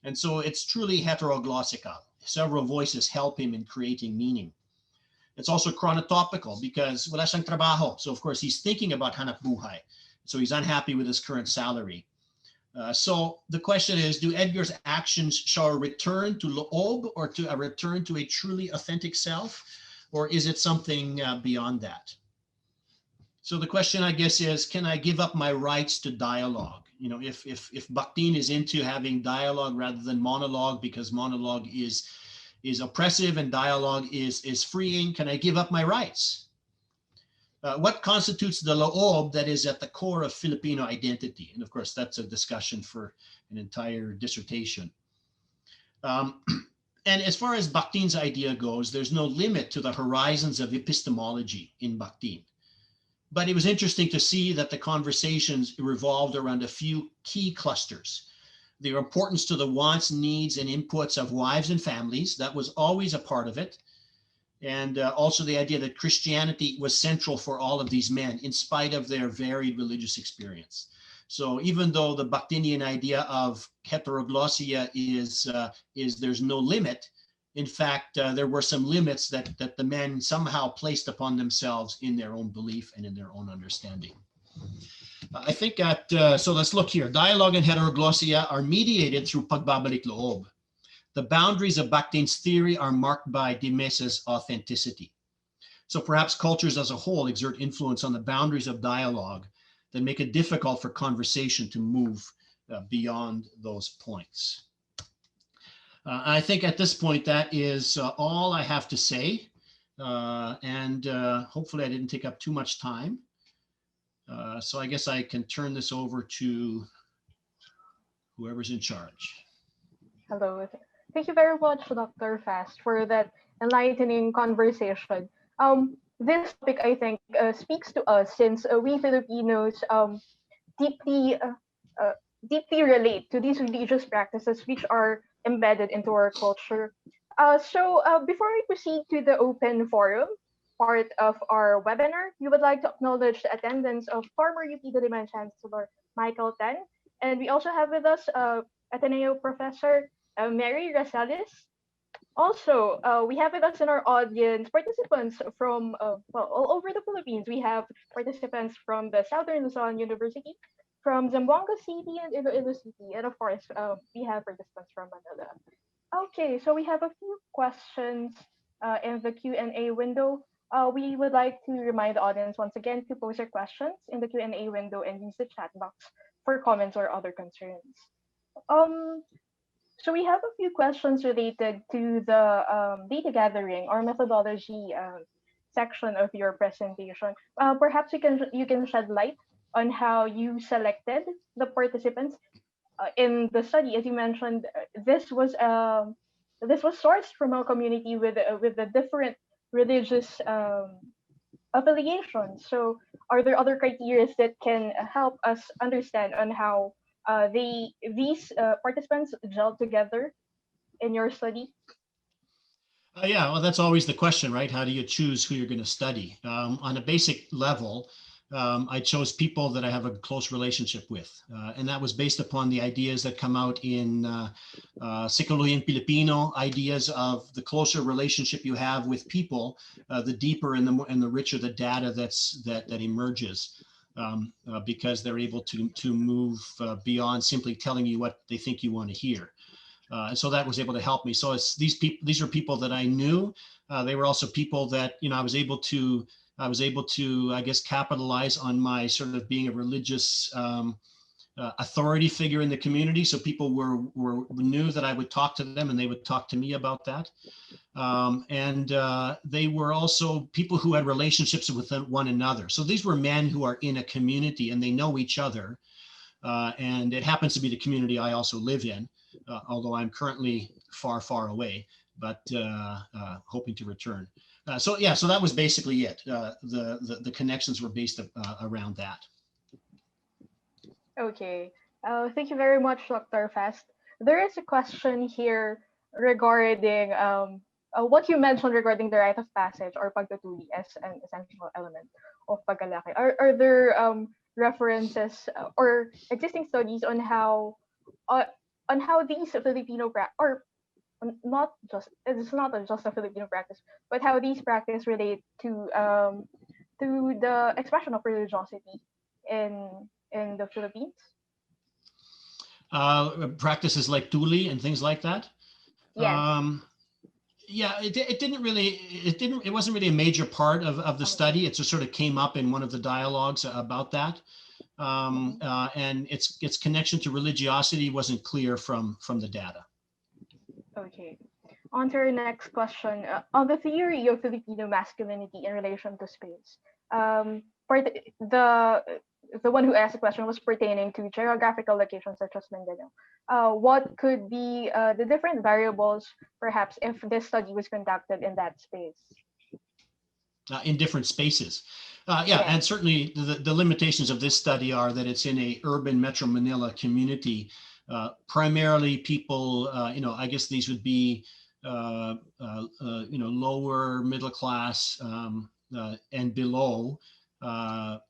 C: And so it's truly heteroglossical. Several voices help him in creating meaning. It's also chronotopical because wala siyang trabaho. So of course he's thinking about hanap buhay. So he's unhappy with his current salary. So the question is, do Edgar's actions show a return to loob or to a return to a truly authentic self? Or is it something beyond that? So the question, I guess, is, can I give up my rights to dialogue? You know, if Bakhtin is into having dialogue rather than monologue because monologue is oppressive and dialogue is freeing, can I give up my rights? What constitutes the loob that is at the core of Filipino identity? And of course, that's a discussion for an entire dissertation. And as far as Bakhtin's idea goes, there's no limit to the horizons of epistemology in Bakhtin. But it was interesting to see that the conversations revolved around a few key clusters. The importance to the wants, needs, and inputs of wives and families, that was always a part of it. And also the idea that Christianity was central for all of these men in spite of their varied religious experience. So even though the Bakhtinian idea of heteroglossia is there's no limit, in fact, there were some limits that the men somehow placed upon themselves in their own belief and in their own understanding. I think that, so let's look here. Dialogue and heteroglossia are mediated through pagbabalik-loob. The boundaries of Bakhtin's theory are marked by de Mesa's authenticity. So perhaps cultures as a whole exert influence on the boundaries of dialogue that make it difficult for conversation to move beyond those points. I think at this point that is all I have to say. And hopefully I didn't take up too much time. So I guess I can turn this over to whoever's in charge.
A: Hello. Thank you very much, Dr. Fast, for that enlightening conversation. This topic, I think, speaks to us since we Filipinos deeply relate to these religious practices which are embedded into our culture. So before we proceed to the open forum, part of our webinar, we would like to acknowledge the attendance of former UP Diliman Chancellor Michael Tan. And we also have with us Ateneo Professor Mary Rosales. Also, we have with us in our audience participants from all over the Philippines. We have participants from the Southern Luzon University, from Zamboanga City and Iloilo City, and of course, we have participants from Manila. Okay, so we have a few questions in the Q&A window. We would like to remind the audience once again to post your questions in the Q&A window and use the chat box for comments or other concerns. So we have a few questions related to the data gathering or methodology section of your presentation. Perhaps you can shed light on how you selected the participants in the study. As you mentioned, this was sourced from a community with the different religious affiliations. So, are there other criteria that can help us understand on how these participants gel together in your study?
C: Yeah, well, that's always the question, right? How do you choose who you're going to study? On a basic level, I chose people that I have a close relationship with. And that was based upon the ideas that come out in Psychology Filipino, ideas of the closer relationship you have with people, the deeper and the richer the data that emerges. Because they're able to move beyond simply telling you what they think you want to hear. And so that was able to help me. So it's these are people that I knew. They were also people that, I was able to, I guess, capitalize on my sort of being a religious authority figure in the community. So people knew that I would talk to them and they would talk to me about that. And they were also people who had relationships with one another. So these were men who are in a community and they know each other. And it happens to be the community I also live in, although I'm currently far, far away, but hoping to return. So that was basically it. The connections were based around that.
A: Okay. Thank you very much, Dr. Fast. There is a question here regarding what you mentioned regarding the rite of passage or pagtutuli as an essential element of Pagkalalaki. Are there references or existing studies on how these Filipino or not just it's not just a Filipino practice, but how these practices relate to the expression of religiosity in the Philippines?
C: Practices like tuli and things like that.
A: Yes.
C: Yeah, it wasn't really a major part of the study. It just sort of came up in one of the dialogues about that. And its connection to religiosity wasn't clear from the data.
A: Okay. On to our next question. On the theory of Filipino masculinity in relation to space, the one who asked the question was pertaining to geographical locations such as Mindanao. What could be the different variables, perhaps, if this study was conducted in that space?
C: In different spaces. And certainly the limitations of this study are that it's in a urban Metro Manila community, primarily people, I guess these would be, lower middle class and below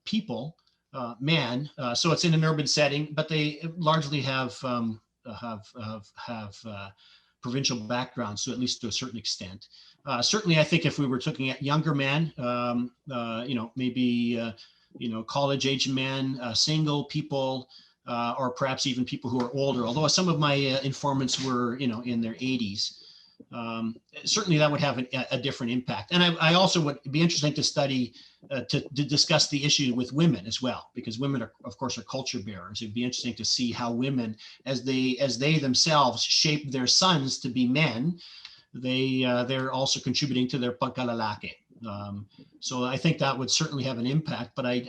C: people, men. So it's in an urban setting, but they largely have provincial backgrounds, so at least to a certain extent. Certainly, I think if we were looking at younger men, maybe college-age men, single people, or perhaps even people who are older. Although some of my informants were, in their 80s. Certainly, that would have a different impact. And I also would be interesting to study to discuss the issue with women as well, because women are, of course, are culture bearers. It'd be interesting to see how women, as they themselves shape their sons to be men, they're also contributing to their pagkalalaki. So I think that would certainly have an impact, but I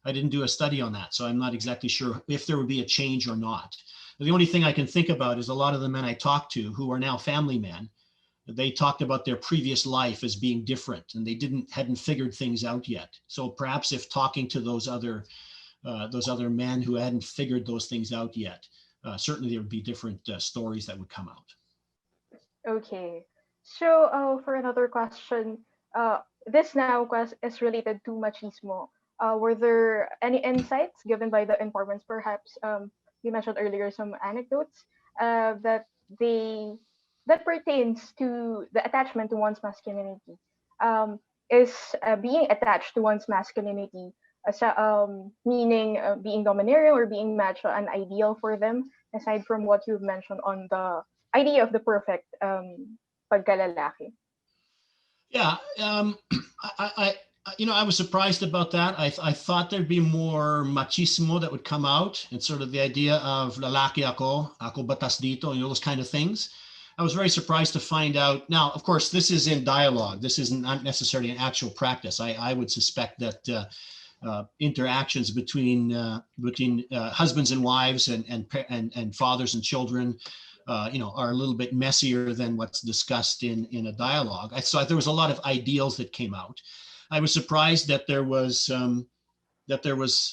C: didn't do a study on that, so I'm not exactly sure if there would be a change or not. The only thing I can think about is a lot of the men I talked to who are now family men, they talked about their previous life as being different and they hadn't figured things out yet. So perhaps if talking to those other men who hadn't figured those things out yet, certainly there would be different stories that would come out.
A: Okay. So for another question, this now is related to machismo. Were there any insights given by the informants? Perhaps you mentioned earlier some anecdotes that they that pertains to the attachment to one's masculinity. Is being attached to one's masculinity, meaning being domineering or being macho, an ideal for them? Aside from what you've mentioned on the idea of the perfect pagkalalaki.
C: Yeah, I was surprised about that. I thought there'd be more machismo that would come out, and sort of the idea of lalaki ako batas dito, those kind of things. I was very surprised to find out. Now, of course, this is in dialogue. This isn't not necessarily an actual practice. I would suspect that interactions between husbands and wives and fathers and children, are a little bit messier than what's discussed in a dialogue. So there was a lot of ideals that came out. I was surprised that there was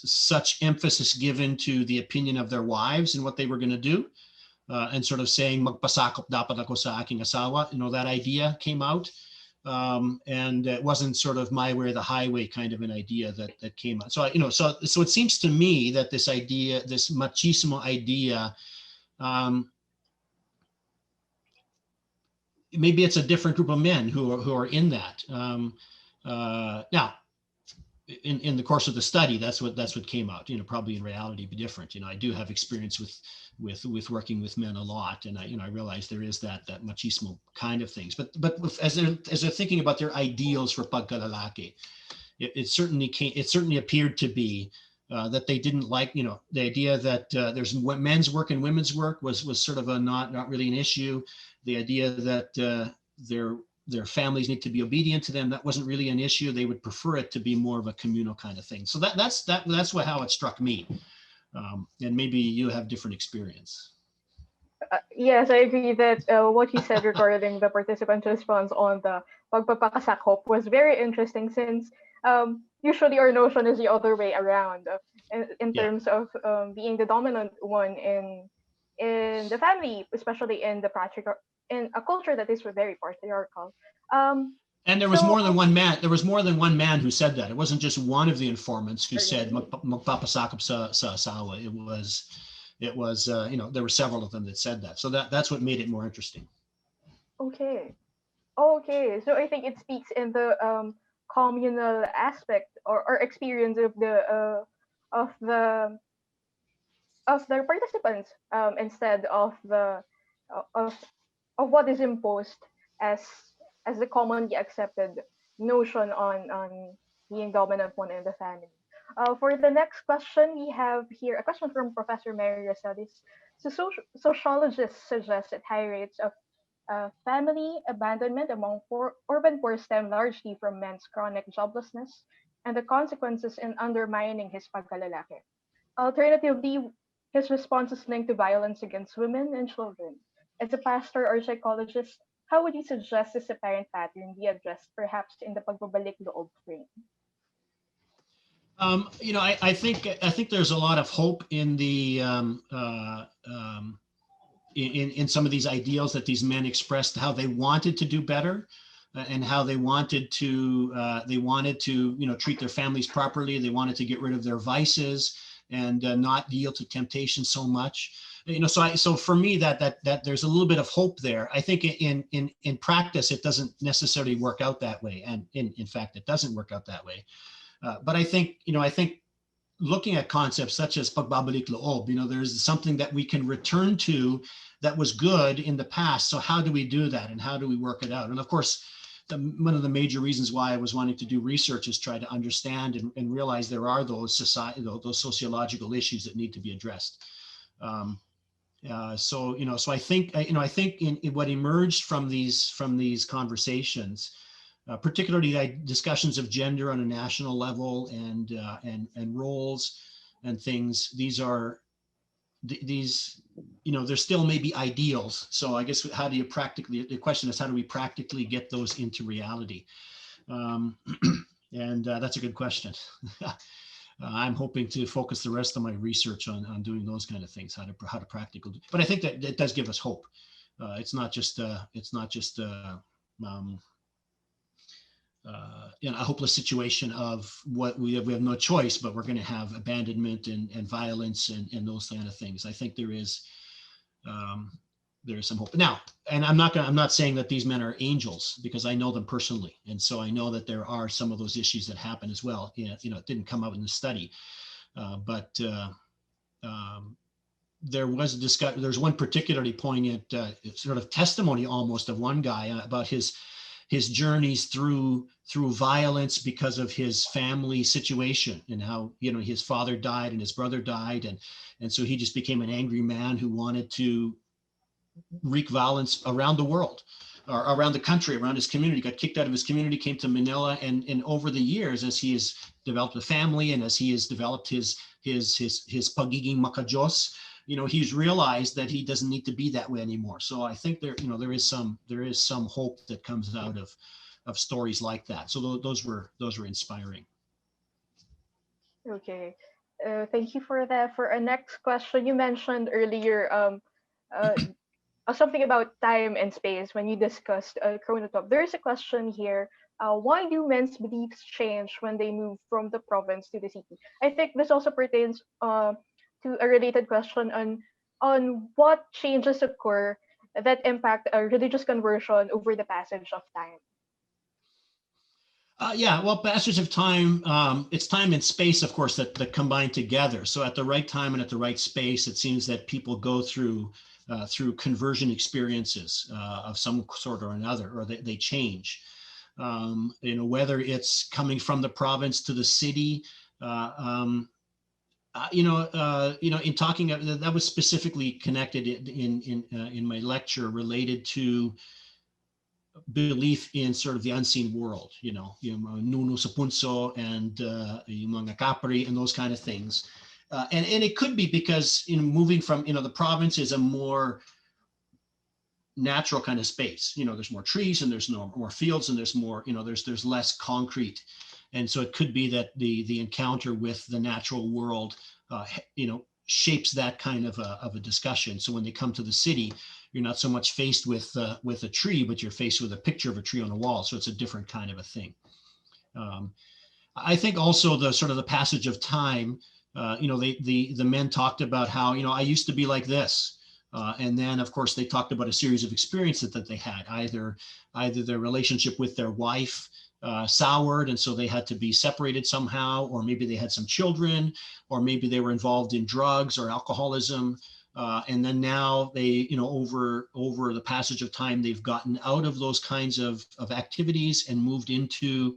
C: such emphasis given to the opinion of their wives and what they were going to do, and sort of saying magpasakop dapat ako sa aking asawa. That idea came out, and it wasn't sort of my way or the highway kind of an idea that came out. So so it seems to me that this idea, this machismo idea, maybe it's a different group of men who are in that. Now, in the course of the study, that's what came out. Probably in reality be different. I do have experience with working with men a lot, and I realize there is that machismo kind of things. But as they're thinking about their ideals for pagkalalaki, it certainly appeared to be that they didn't like, the idea that there's men's work and women's work was sort of a not really an issue. The idea that their families need to be obedient to them, that wasn't really an issue. They would prefer it to be more of a communal kind of thing. So that's how it struck me. And maybe you have different experience.
A: Yes, I agree that what you said regarding the participants' response on the pagpapakasakop was very interesting, since usually our notion is the other way around, in terms of being the dominant one in the family, especially in a culture that is very patriarchal.
C: And there was more than one man. There was more than one man who said that. It wasn't just one of the informants who said magpapasakop sa asawa. It was there were several of them that said that. So that's what made it more interesting.
A: Okay. So I think it speaks in the communal aspect or experience of the participants, instead of the of what is imposed as the commonly accepted notion on being dominant one in the family. For the next question, we have here a question from Professor Mary Rosales. So sociologists suggest that high rates of family abandonment among urban poor stem largely from men's chronic joblessness and the consequences in undermining his pagkalalaki. Alternatively, his response is linked to violence against women and children. As a pastor or psychologist, how would you suggest this apparent pattern be addressed, perhaps in the pagbabalik-loob frame?
C: I think there's a lot of hope in the in some of these ideals that these men expressed, how they wanted to do better, and how they wanted to treat their families properly. They wanted to get rid of their vices and not yield to temptation so much. So for me, that there's a little bit of hope there. I think in practice, it doesn't necessarily work out that way, and in fact, it doesn't work out that way. But I think looking at concepts such as pagbabalik-loob, there's something that we can return to that was good in the past. So how do we do that, and how do we work it out? And of course, one of the major reasons why I was wanting to do research is try to understand and realize there are those sociological issues that need to be addressed. So I think in what emerged from these conversations, particularly discussions of gender on a national level and roles and things. There still may be ideals. So I guess the question is, how do we practically get those into reality? And that's a good question. I'm hoping to focus the rest of my research on doing those kind of things, how to practically. But I think that it does give us hope. a hopeless situation of what we have no choice, but we're going to have abandonment and violence and those kind of things. I think there is some hope now. And I'm not saying that these men are angels, because I know them personally, and so I know that there are some of those issues that happen as well. It didn't come out in the study, but there's one particularly poignant sort of testimony almost of one guy about his journeys through violence because of his family situation, and how his father died and his brother died, and so he just became an angry man who wanted to wreak violence around the world, or around the country, around his community. Got kicked out of his community, came to Manila, and over the years, as he has developed a family and as he has developed his pagiging Maka-Diyos, he's realized that he doesn't need to be that way anymore. So I think there is some hope that comes out of stories like that. So those were inspiring.
A: Okay, thank you for that. For our next question, you mentioned earlier something about time and space when you discussed chronotope. There is a question here. Why do men's beliefs change when they move from the province to the city? I think this also pertains to a related question on what changes occur that impact a religious conversion over the passage of time.
C: Well, passage of time, it's time and space, of course, that combine together. So at the right time and at the right space, it seems that people go through conversion experiences of some sort or another, or they change. Whether it's coming from the province to the city, in talking, that was specifically connected in my lecture related to belief in sort of the unseen world, nuno sa punso and yung mga kapari and those kind of things. And it could be because moving from, the province is a more natural kind of space. There's more trees and there's more fields and there's more, there's less concrete. And so it could be that the encounter with the natural world, shapes that kind of a discussion. So when they come to the city, you're not so much faced with a tree, but you're faced with a picture of a tree on a wall. So it's a different kind of a thing. I think also the sort of the passage of time, the men talked about how, I used to be like this. And then, of course, they talked about a series of experiences that they had, either their relationship with their wife soured, and so they had to be separated somehow, or maybe they had some children, or maybe they were involved in drugs or alcoholism. And then now they, over the passage of time, they've gotten out of those kinds of activities and moved into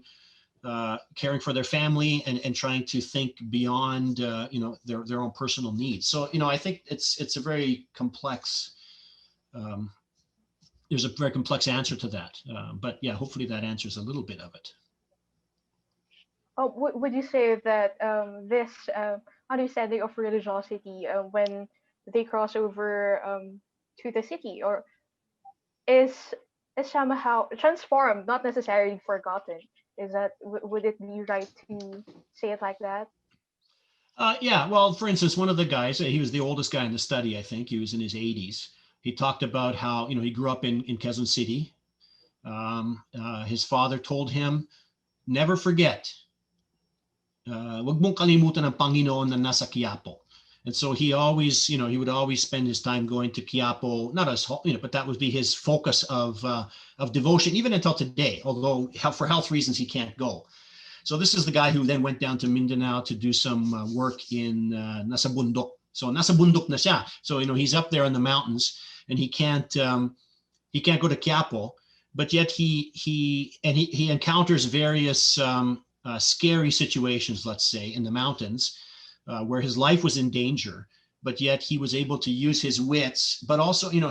C: caring for their family and trying to think beyond, their own personal needs. So, I think it's a very complex, there's a very complex answer to that. But yeah, hopefully that answers a little bit of it.
A: Would you say that this understanding of religiosity, when they cross over to the city, or is somehow transformed, not necessarily forgotten? Would it be right to say it like that?
C: Yeah, well, for instance, one of the guys, he was the oldest guy in the study, I think. He was in his 80s. He talked about how, he grew up in Quezon City. His father told him, never forget, wag mong kalimutan ang Panginoon na nasa Quiapo. And so he always, he would always spend his time going to Quiapo, not as, but that would be his focus of devotion, even until today, although for health reasons, he can't go. So this is the guy who then went down to Mindanao to do some work in Nasa Bundok. So Nasa Bundok na siya. So, he's up there in the mountains and he can't go to Quiapo, but yet he encounters various scary situations, let's say, in the mountains, where his life was in danger, but yet he was able to use his wits, but also, he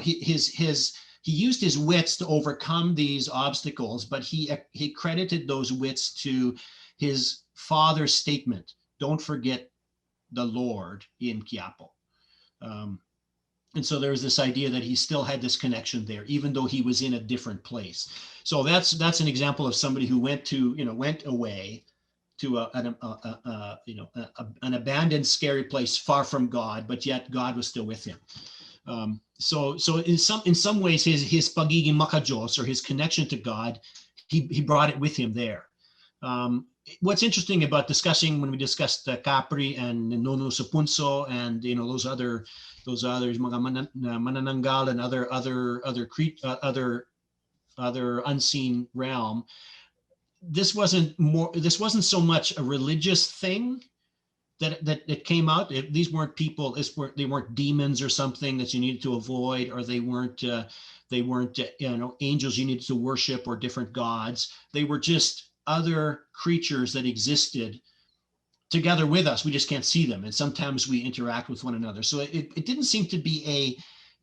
C: used his wits to overcome these obstacles, but he credited those wits to his father's statement, don't forget the Lord in Quiapo. And so there's this idea that he still had this connection there, even though he was in a different place. So that's an example of somebody who went away to an abandoned, scary place far from God, but yet God was still with him. So in some ways, his pagiging Maka-Diyos, or his connection to God, he brought it with him there. What's interesting about discussing when we discussed Capri and Nono Sapunso and those others mga manananggal and other unseen realm, this wasn't so much a religious thing that came out. These weren't people. They weren't demons or something that you needed to avoid, or they weren't angels you needed to worship or different gods. They were just other creatures that existed together with us. We just can't see them, and sometimes we interact with one another. So it didn't seem to be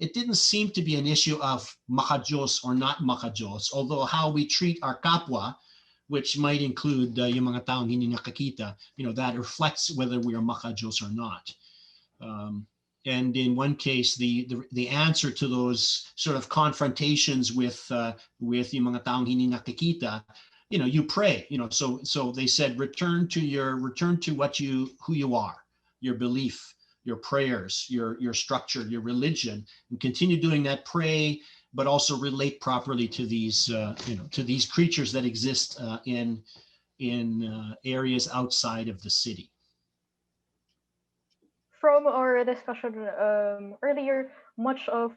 C: an issue of Maka-Diyos or not Maka-Diyos, although how we treat our kapwa, which might include yung mga taong hindi nakakita, that reflects whether we are Maka-Diyos or not. And in one case, the answer to those sort of confrontations with yung mga taong hindi nakakita, you pray, so they said, return to who you are, your belief, your prayers, your structure, your religion, and continue doing that, pray, but also relate properly to these creatures that exist in areas outside of the city.
A: From our discussion earlier, much of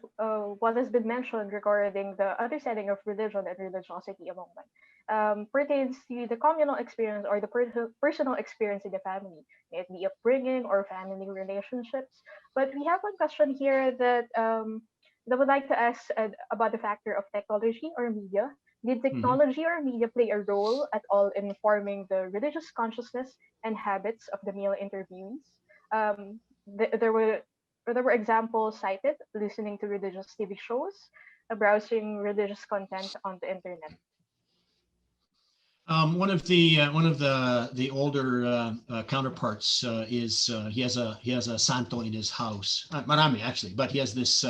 A: what has been mentioned regarding the understanding of religion and religiosity among men pertains to the communal experience or the personal experience in the family, may it be upbringing or family relationships. But we have one question here that would like to ask about the factor of technology or media. Did technology or media play a role at all in forming the religious consciousness and habits of the male interviewees? There were examples cited: listening to religious TV shows, browsing religious content on the internet.
C: One of the older counterparts is he has a santo in his house. Marami actually, but he has this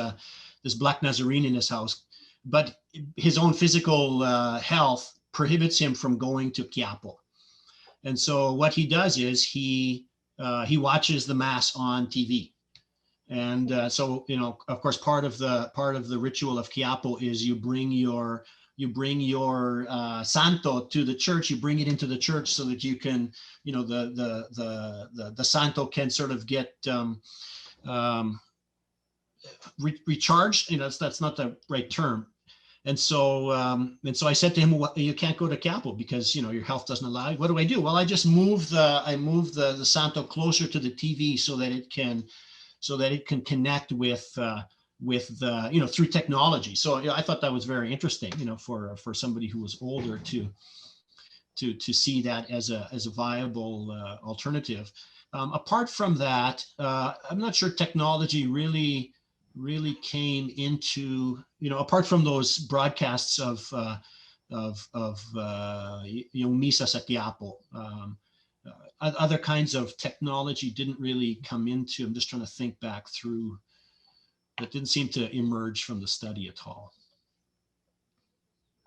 C: Black Nazarene in his house. But his own physical health prohibits him from going to Quiapo, and so what he does is he watches the mass on TV. And so, of course, part of the ritual of Quiapo is you bring your santo to the church. You bring it into the church so that you can, the santo can sort of get recharged. That's not the right term. And so I said to him, well, you can't go to Quiapo because your health doesn't allow you. What do I do? Well, I just move the santo closer to the TV so that it can connect with through technology. So I thought that was very interesting, for somebody who was older to see that as a viable alternative. Apart from that, I'm not sure technology really came into, apart from those broadcasts of Mesa sa Quiapo, other kinds of technology didn't really come into. I'm just trying to think back through. That didn't seem to emerge from the study at all.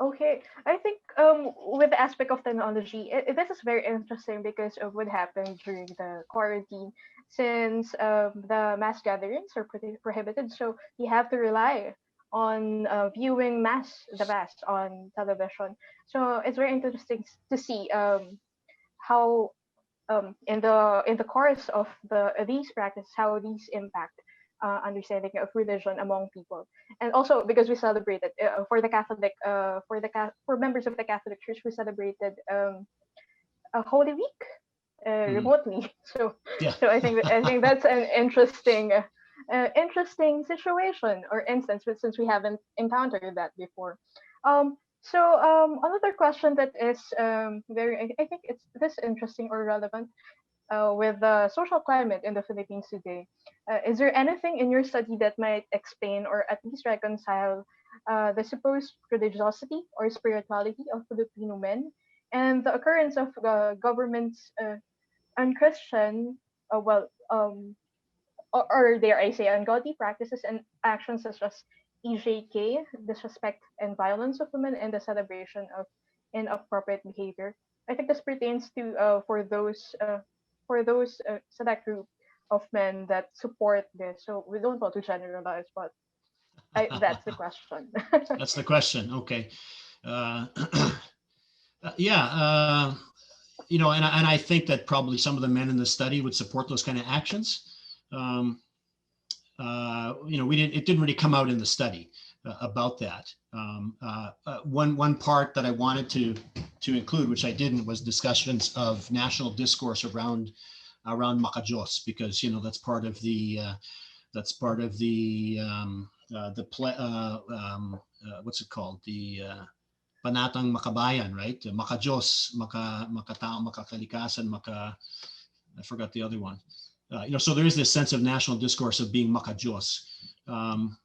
A: Okay, I think with the aspect of technology, this is very interesting because of what happened during the quarantine. Since the mass gatherings are prohibited, so you have to rely on viewing the mass on television. So it's very interesting to see how in the course of these practices, how these impact understanding of religion among people. And also because we celebrated for members of the Catholic Church, we celebrated a Holy Week remotely. So I think that's an interesting situation or instance, since we haven't encountered that before. So another question that is I think this interesting or relevant with the social climate in the Philippines today. Is there anything in your study that might explain or at least reconcile the supposed religiosity or spirituality of Filipino men and the occurrence of government's unchristian, or dare I say, ungodly practices and actions such as EJK, disrespect and violence of women, and the celebration of inappropriate behavior? I think this pertains to for those select group of men that support this. So we don't want to generalize, but that's the question.
C: That's the question. Okay. and I think that probably some of the men in the study would support those kind of actions. It didn't really come out in the study about that. One part that I wanted to include, which I didn't, was discussions of national discourse around Maka-Diyos, because that's part of the what's it called, the Panatang Makabayan, right? Maka-Diyos, Makatao, Makakalikasan, I forgot the other one. So there is this sense of national discourse of being Maka-Diyos. I'm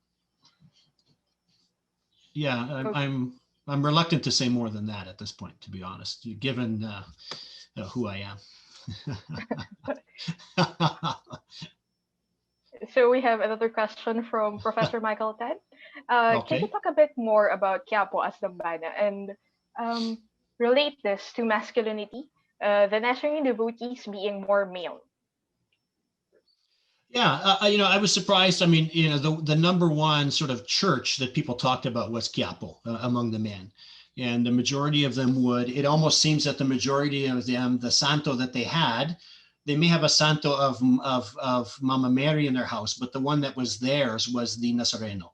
C: reluctant to say more than that at this point, to be honest, given who I am.
A: So we have another question from Professor Michael Tan.
C: Okay.
A: Can you talk a bit more about Quiapo as dambana and relate this to masculinity, the Nazarene devotees being more male?
C: Yeah, I was surprised. I mean, the number one sort of church that people talked about was Quiapo among the men. And the majority of them it almost seems that the majority of them, the santo that they had, they may have a santo of Mama Mary in their house, but the one that was theirs was the Nazareno.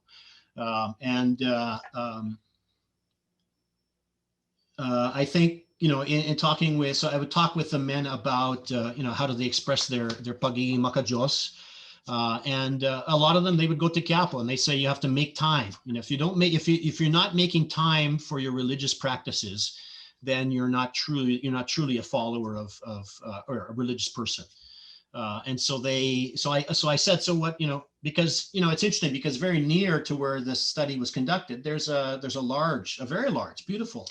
C: I think, in talking with, so I would talk with the men about, how do they express their pagiging Maka-Diyos. And a lot of them, they would go to Quiapo and they say you have to make time. If you're not making time for your religious practices, then you're not truly a follower of or a religious person. And so I said, so what, because it's interesting, because very near to where this study was conducted, there's a very large, beautiful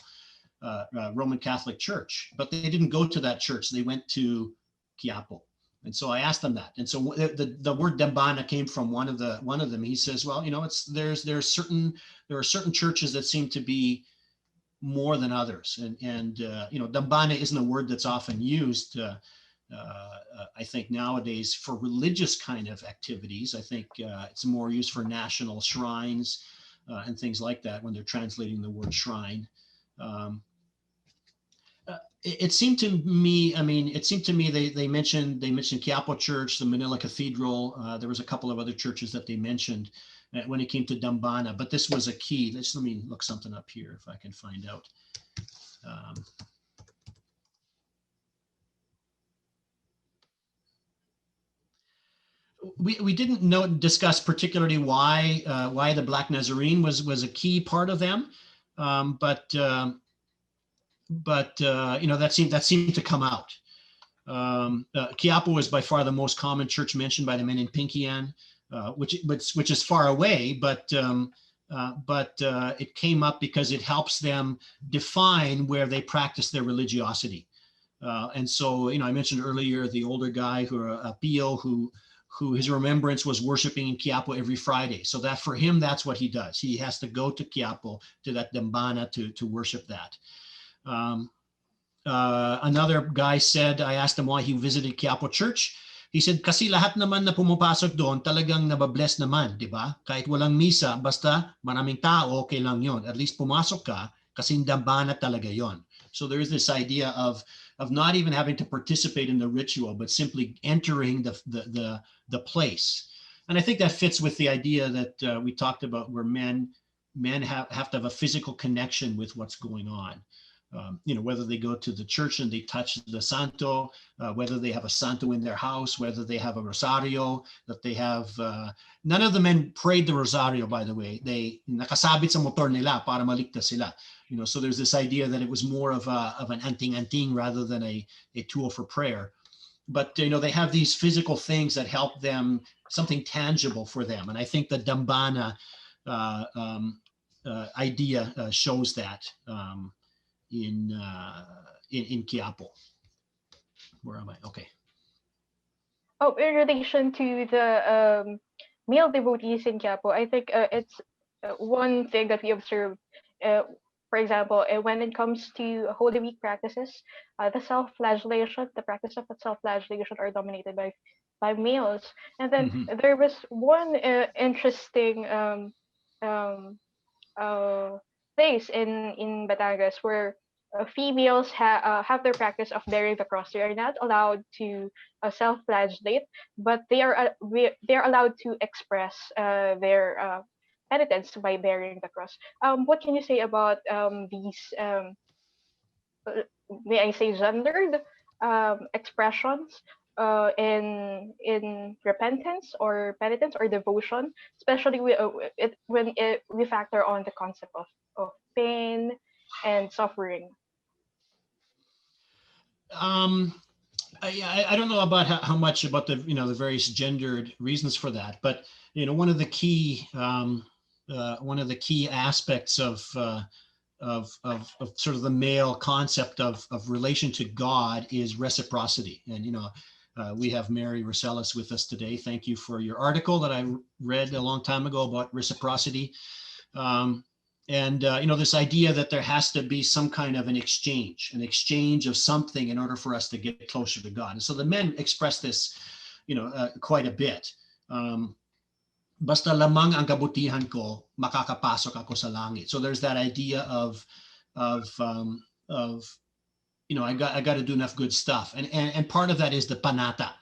C: Roman Catholic church, but they didn't go to that church. They went to Quiapo. And so I asked them that. And so the word dambana came from one of them. He says, well, there are certain churches that seem to be more than others. And dambana isn't a word that's often used, I think nowadays for religious kind of activities. I think it's more used for national shrines and things like that when they're translating the word shrine. It seemed to me they mentioned Quiapo Church, the Manila Cathedral. There was a couple of other churches that they mentioned when it came to dambana, but this was a key. Let me look something up here if I can find out. We didn't discuss particularly why the Black Nazarene was a key part of them, but that seemed to come out. Quiapo is by far the most common church mentioned by the men in Pinkian, which is far away, but it came up because it helps them define where they practice their religiosity. And so, I mentioned earlier the older guy Pio, who his remembrance was worshiping in Quiapo every Friday. So that for him, that's what he does. He has to go to Quiapo, to that dambana, to worship that. Another guy said, I asked him why he visited Quiapo Church. He said, kasi lahat naman na pumapasok doon talagang nababless naman, di ba? Kahit walang misa, basta maraming tao, okay lang yon. At least pumasok ka, kasi dambana talaga yon. So there is this idea of not even having to participate in the ritual, but simply entering the place. And I think that fits with the idea that we talked about, where men have to have a physical connection with what's going on. Whether they go to the church and they touch the santo, whether they have a santo in their house, whether they have a rosario, that they have, none of the men prayed the rosario, by the way. They nakasabit sa motor nila para maligtas sila. So there's this idea that it was more of an anting-anting rather than a tool for prayer. But, they have these physical things that help them, something tangible for them. And I think the dambana idea shows that. In Quiapo. Where am I? Okay.
A: Oh, in relation to the male devotees in Quiapo, I think it's one thing that we observe. For example, when it comes to Holy Week practices, the self-flagellation, the practice of self-flagellation are dominated by males. And then there was one interesting place in Batangas where females have their practice of bearing the cross. They are not allowed to self-flagellate, but they are allowed to express their penitence by bearing the cross. What can you say about these, may I say, gendered expressions in repentance or penitence or devotion, especially we factor on the concept of pain and suffering?
C: I don't know about how much about the the various gendered reasons for that, but one of the key aspects of sort of the male concept of relation to God is reciprocity. And we have Mary Rosellis with us today. Thank you for your article that I read a long time ago about reciprocity. And this idea that there has to be some kind of an exchange of something in order for us to get closer to God. And so the men express this, quite a bit. Basta lamang ang kabutihan ko, makakapasok ako sa langit. So there's that idea of I got to do enough good stuff, and part of that is the panata.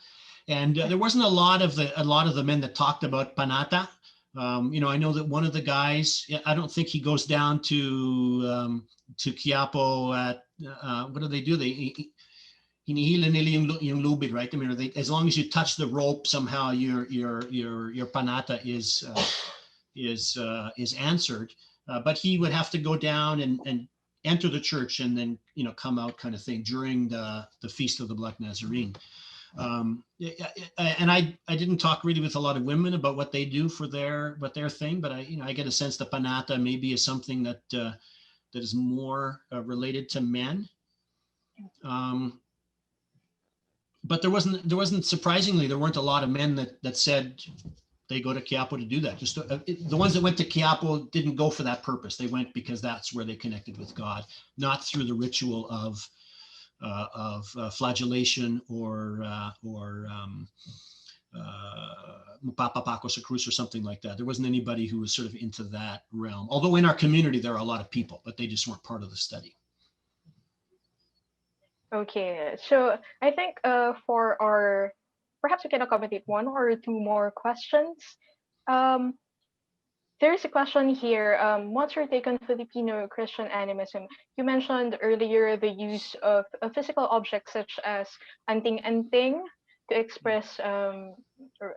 C: And there wasn't a lot of the men that talked about panata. I know that one of the guys, I don't think he goes down to Quiapo at what do they do? They hinihila nila yung lubid, right? I mean, as long as you touch the rope, somehow your panata is answered. But he would have to go down and enter the church and then come out, kind of thing, during the Feast of the Black Nazarene. And I didn't talk really with a lot of women about what they do for their thing, but I get a sense the panata maybe is something that is more related to men. But there wasn't surprisingly, there weren't a lot of men that said they go to Quiapo to do that. Just the ones that went to Quiapo didn't go for that purpose. They went because that's where they connected with God, not through the ritual of flagellation or mapapapako sa krus or something like that. There wasn't anybody who was sort of into that realm. Although in our community there are a lot of people, but they just weren't part of the study.
A: Okay, so I think perhaps we can accommodate one or two more questions. There's a question here. What's your take on Filipino Christian animism? You mentioned earlier the use of physical objects such as anting-anting to express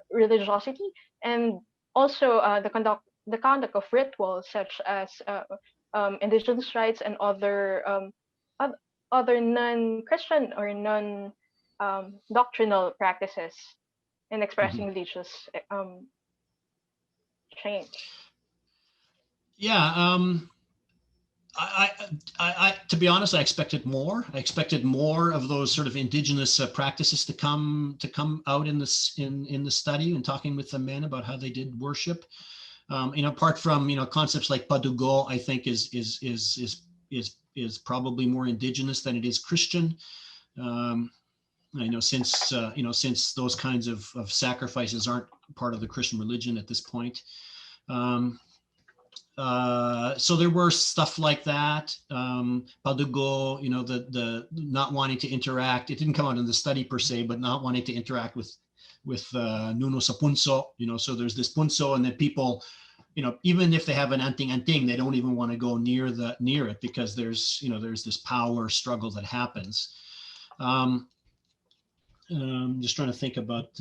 A: religiosity, and also the conduct of rituals such as indigenous rites and other non-Christian or non-doctrinal practices in expressing religious change.
C: Yeah, I to be honest, I expected more. I expected more of those sort of indigenous practices to come out in the study and talking with the men about how they did worship. Apart from concepts like padugo, I think is probably more indigenous than it is Christian. I know since those kinds of sacrifices aren't part of the Christian religion at this point. So there were stuff like that. Padugo, the not wanting to interact. It didn't come out in the study per se, but not wanting to interact with nuno sa punso. So there's this punso, and then people, even if they have an anting-anting, they don't even want to go near it because there's this power struggle that happens. Just trying to think about.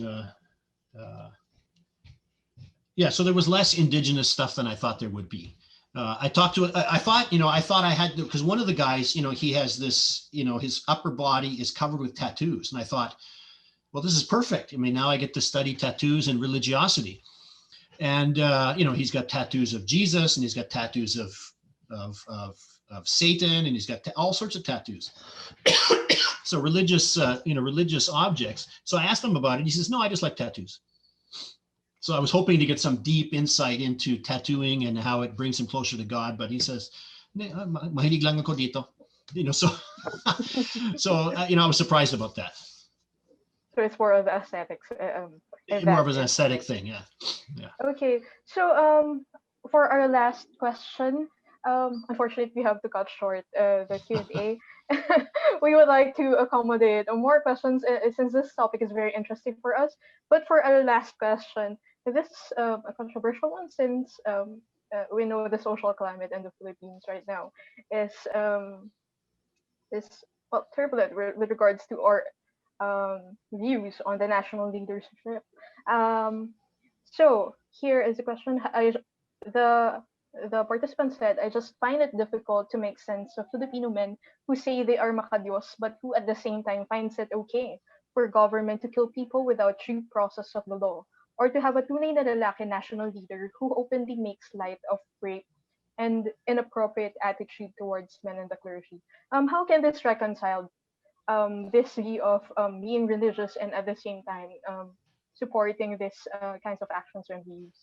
C: Yeah, so there was less indigenous stuff than I thought there would be. I thought I had, because one of the guys, he has this, his upper body is covered with tattoos. And I thought, well, this is perfect. I mean, now I get to study tattoos and religiosity. And, he's got tattoos of Jesus, and he's got tattoos of Satan, and he's got all sorts of tattoos. So religious objects. So I asked him about it. He says, no, I just like tattoos. So I was hoping to get some deep insight into tattooing and how it brings him closer to God, but he says, mahilig lang ako dito. So I was surprised about that.
A: So it's more of aesthetics.
C: More of an aesthetic thing, yeah.
A: Okay, so for our last question, Unfortunately, we have to cut short the Q&A. We would like to accommodate more questions since this topic is very interesting for us. But for our last question, this is a controversial one since we know the social climate in the Philippines right now is is well turbulent with regards to our views on the national leadership. Um, so here is the question. The the participant said, I just find it difficult to make sense of Filipino men who say they are Maka-Diyos, but who at the same time finds it okay for government to kill people without due process of the law, or to have a tunay na lalaki national leader who openly makes light of rape and inappropriate attitude towards men and the clergy. How can this reconcile this view of being religious and at the same time supporting this kinds of actions and views?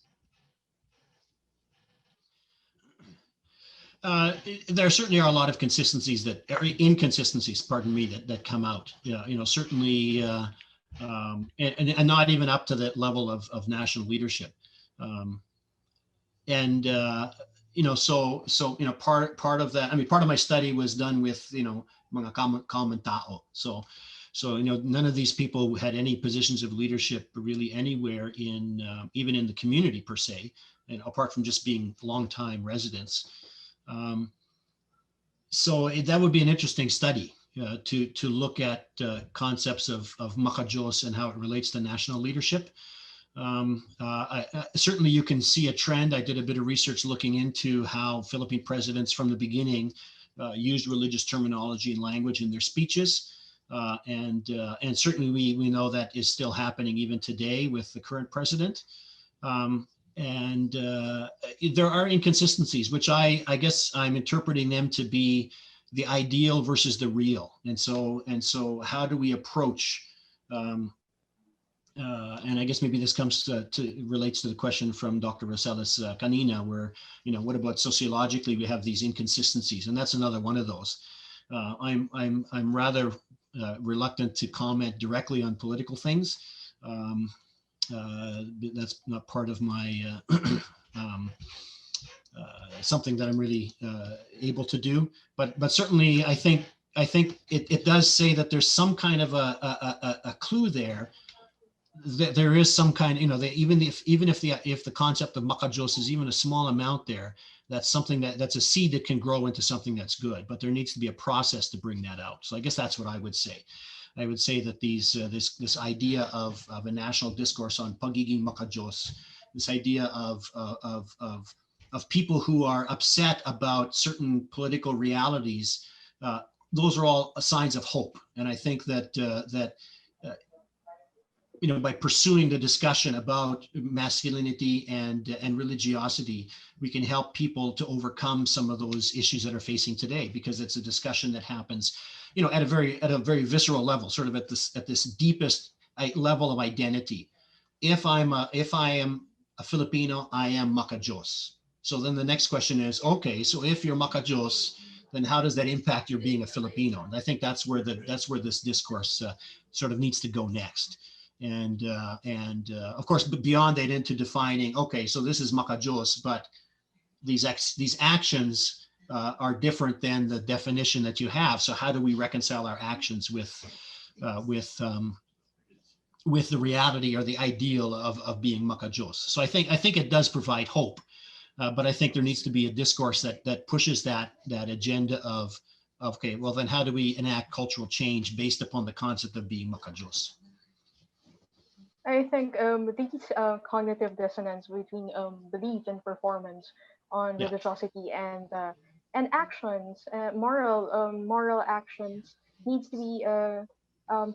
C: There certainly are a lot of inconsistencies, pardon me, that come out. Yeah, certainly, and not even up to the level of national leadership. Part of that. I mean, part of my study was done with mga common tao. So none of these people had any positions of leadership really anywhere in even in the community per se, and apart from just being long-time residents. That would be an interesting study to look at concepts of Maka-Diyos and how it relates to national leadership. Certainly you can see a trend. I did a bit of research looking into how Philippine presidents from the beginning used religious terminology and language in their speeches. And certainly we know that is still happening even today with the current president. And there are inconsistencies, which I guess I'm interpreting them to be the ideal versus the real. And so how do we approach, and I guess maybe this comes relates to the question from Dr. Rosales kanina, where, what about sociologically we have these inconsistencies, and that's another one of those. I'm rather reluctant to comment directly on political things. That's not part of my something that I'm really able to do. But certainly, I think it does say that there's some kind of a clue there. That there is some kind, that even if the concept of Maka-Diyos is even a small amount there, that's something that's a seed that can grow into something that's good. But there needs to be a process to bring that out. So I guess that's what I would say. I would say that this idea of a national discourse on pagiging Maka-Diyos, this idea of people who are upset about certain political realities, those are all signs of hope. And I think that by pursuing the discussion about masculinity and religiosity, we can help people to overcome some of those issues that are facing today, because it's a discussion that happens at a very visceral level, sort of at this deepest level of identity. If I am a Filipino, I am Maka-Diyos. So then the next question is, okay, so if you're Maka-Diyos, then how does that impact your being a Filipino? And I think that's where this discourse sort of needs to go next. And of course, beyond that, into defining, okay, so this is Maka-Diyos, but these actions are different than the definition that you have. So how do we reconcile our actions with the reality or the ideal of being Maka-Diyos? So I think it does provide hope, but I think there needs to be a discourse that pushes that agenda of, okay, well then how do we enact cultural change based upon the concept of being Maka-Diyos?
A: I think these cognitive dissonance between belief and performance on religiosity and actions, moral actions needs to be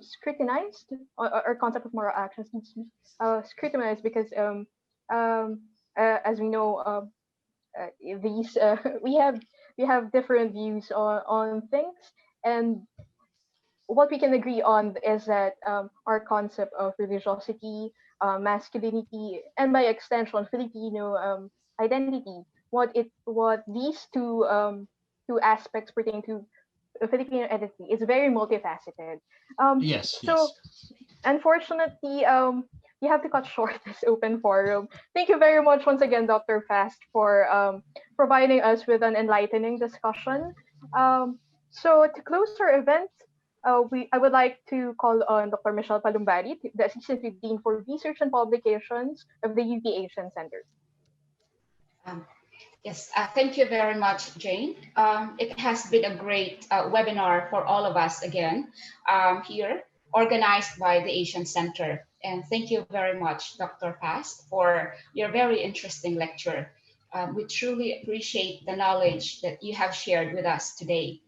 A: scrutinized, or concept of moral actions needs to be scrutinized, because as we know, these we have different views on things, and what we can agree on is that our concept of religiosity, masculinity, and by extension Filipino identity, what these two aspects pertain to Filipino identity is very multifaceted.
C: Yes.
A: So unfortunately, we have to cut short this open forum. Thank you very much once again, Dr. Fast, for providing us with an enlightening discussion. So to close our event, I would like to call on Dr. Michelle Palumbari, the Assistant Dean for Research and Publications of the UP Asian Center.
D: Yes, thank you very much, Jane. It has been a great webinar for all of us again here, organized by the Asian Center. And thank you very much, Dr. Fast, for your very interesting lecture. We truly appreciate the knowledge that you have shared with us today.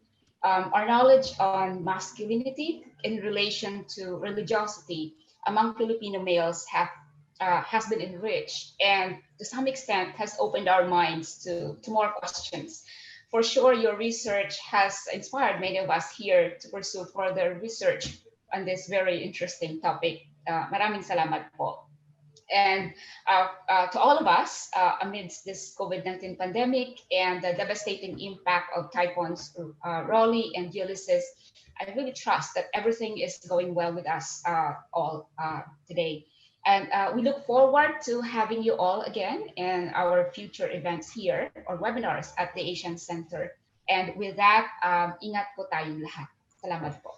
D: Our knowledge on masculinity in relation to religiosity among Filipino males has been enriched and to some extent has opened our minds to more questions. For sure, your research has inspired many of us here to pursue further research on this very interesting topic. Maraming salamat po. And to all of us, amidst this COVID-19 pandemic and the devastating impact of typhoons Rolly and Ulysses, I really trust that everything is going well with us all today. And we look forward to having you all again in our future events here or webinars at the Asian Center. And with that, ingat po tayong lahat. Salamat po.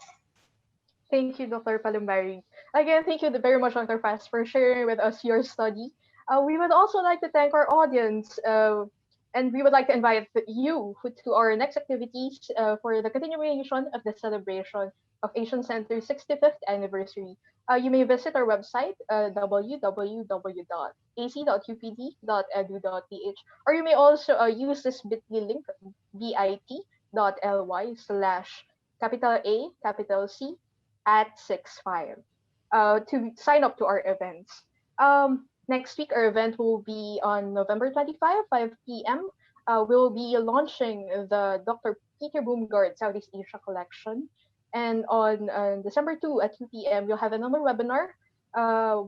A: Thank you, Dr. Palumbari. Again, thank you very much, Dr. Fast, for sharing with us your study. We would also like to thank our audience, and we would like to invite you to our next activities for the continuation of the celebration of Asian Center's 65th anniversary. You may visit our website, www.ac.upd.edu.ph, or you may also use this bit.ly link, bit.ly/A, @65 to sign up to our events. Next week, our event will be on November 25, 5 p.m. We'll be launching the Dr. Peter Boomgaard Southeast Asia collection. And on December 2 at 2 p.m., we'll have another webinar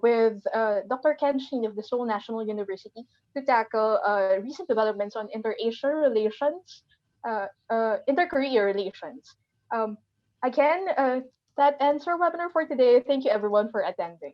A: with Dr. Ken Sheen of the Seoul National University to tackle recent developments on inter-Asian relations, inter-Korea relations. Again, that ends our webinar for today. Thank you everyone for attending.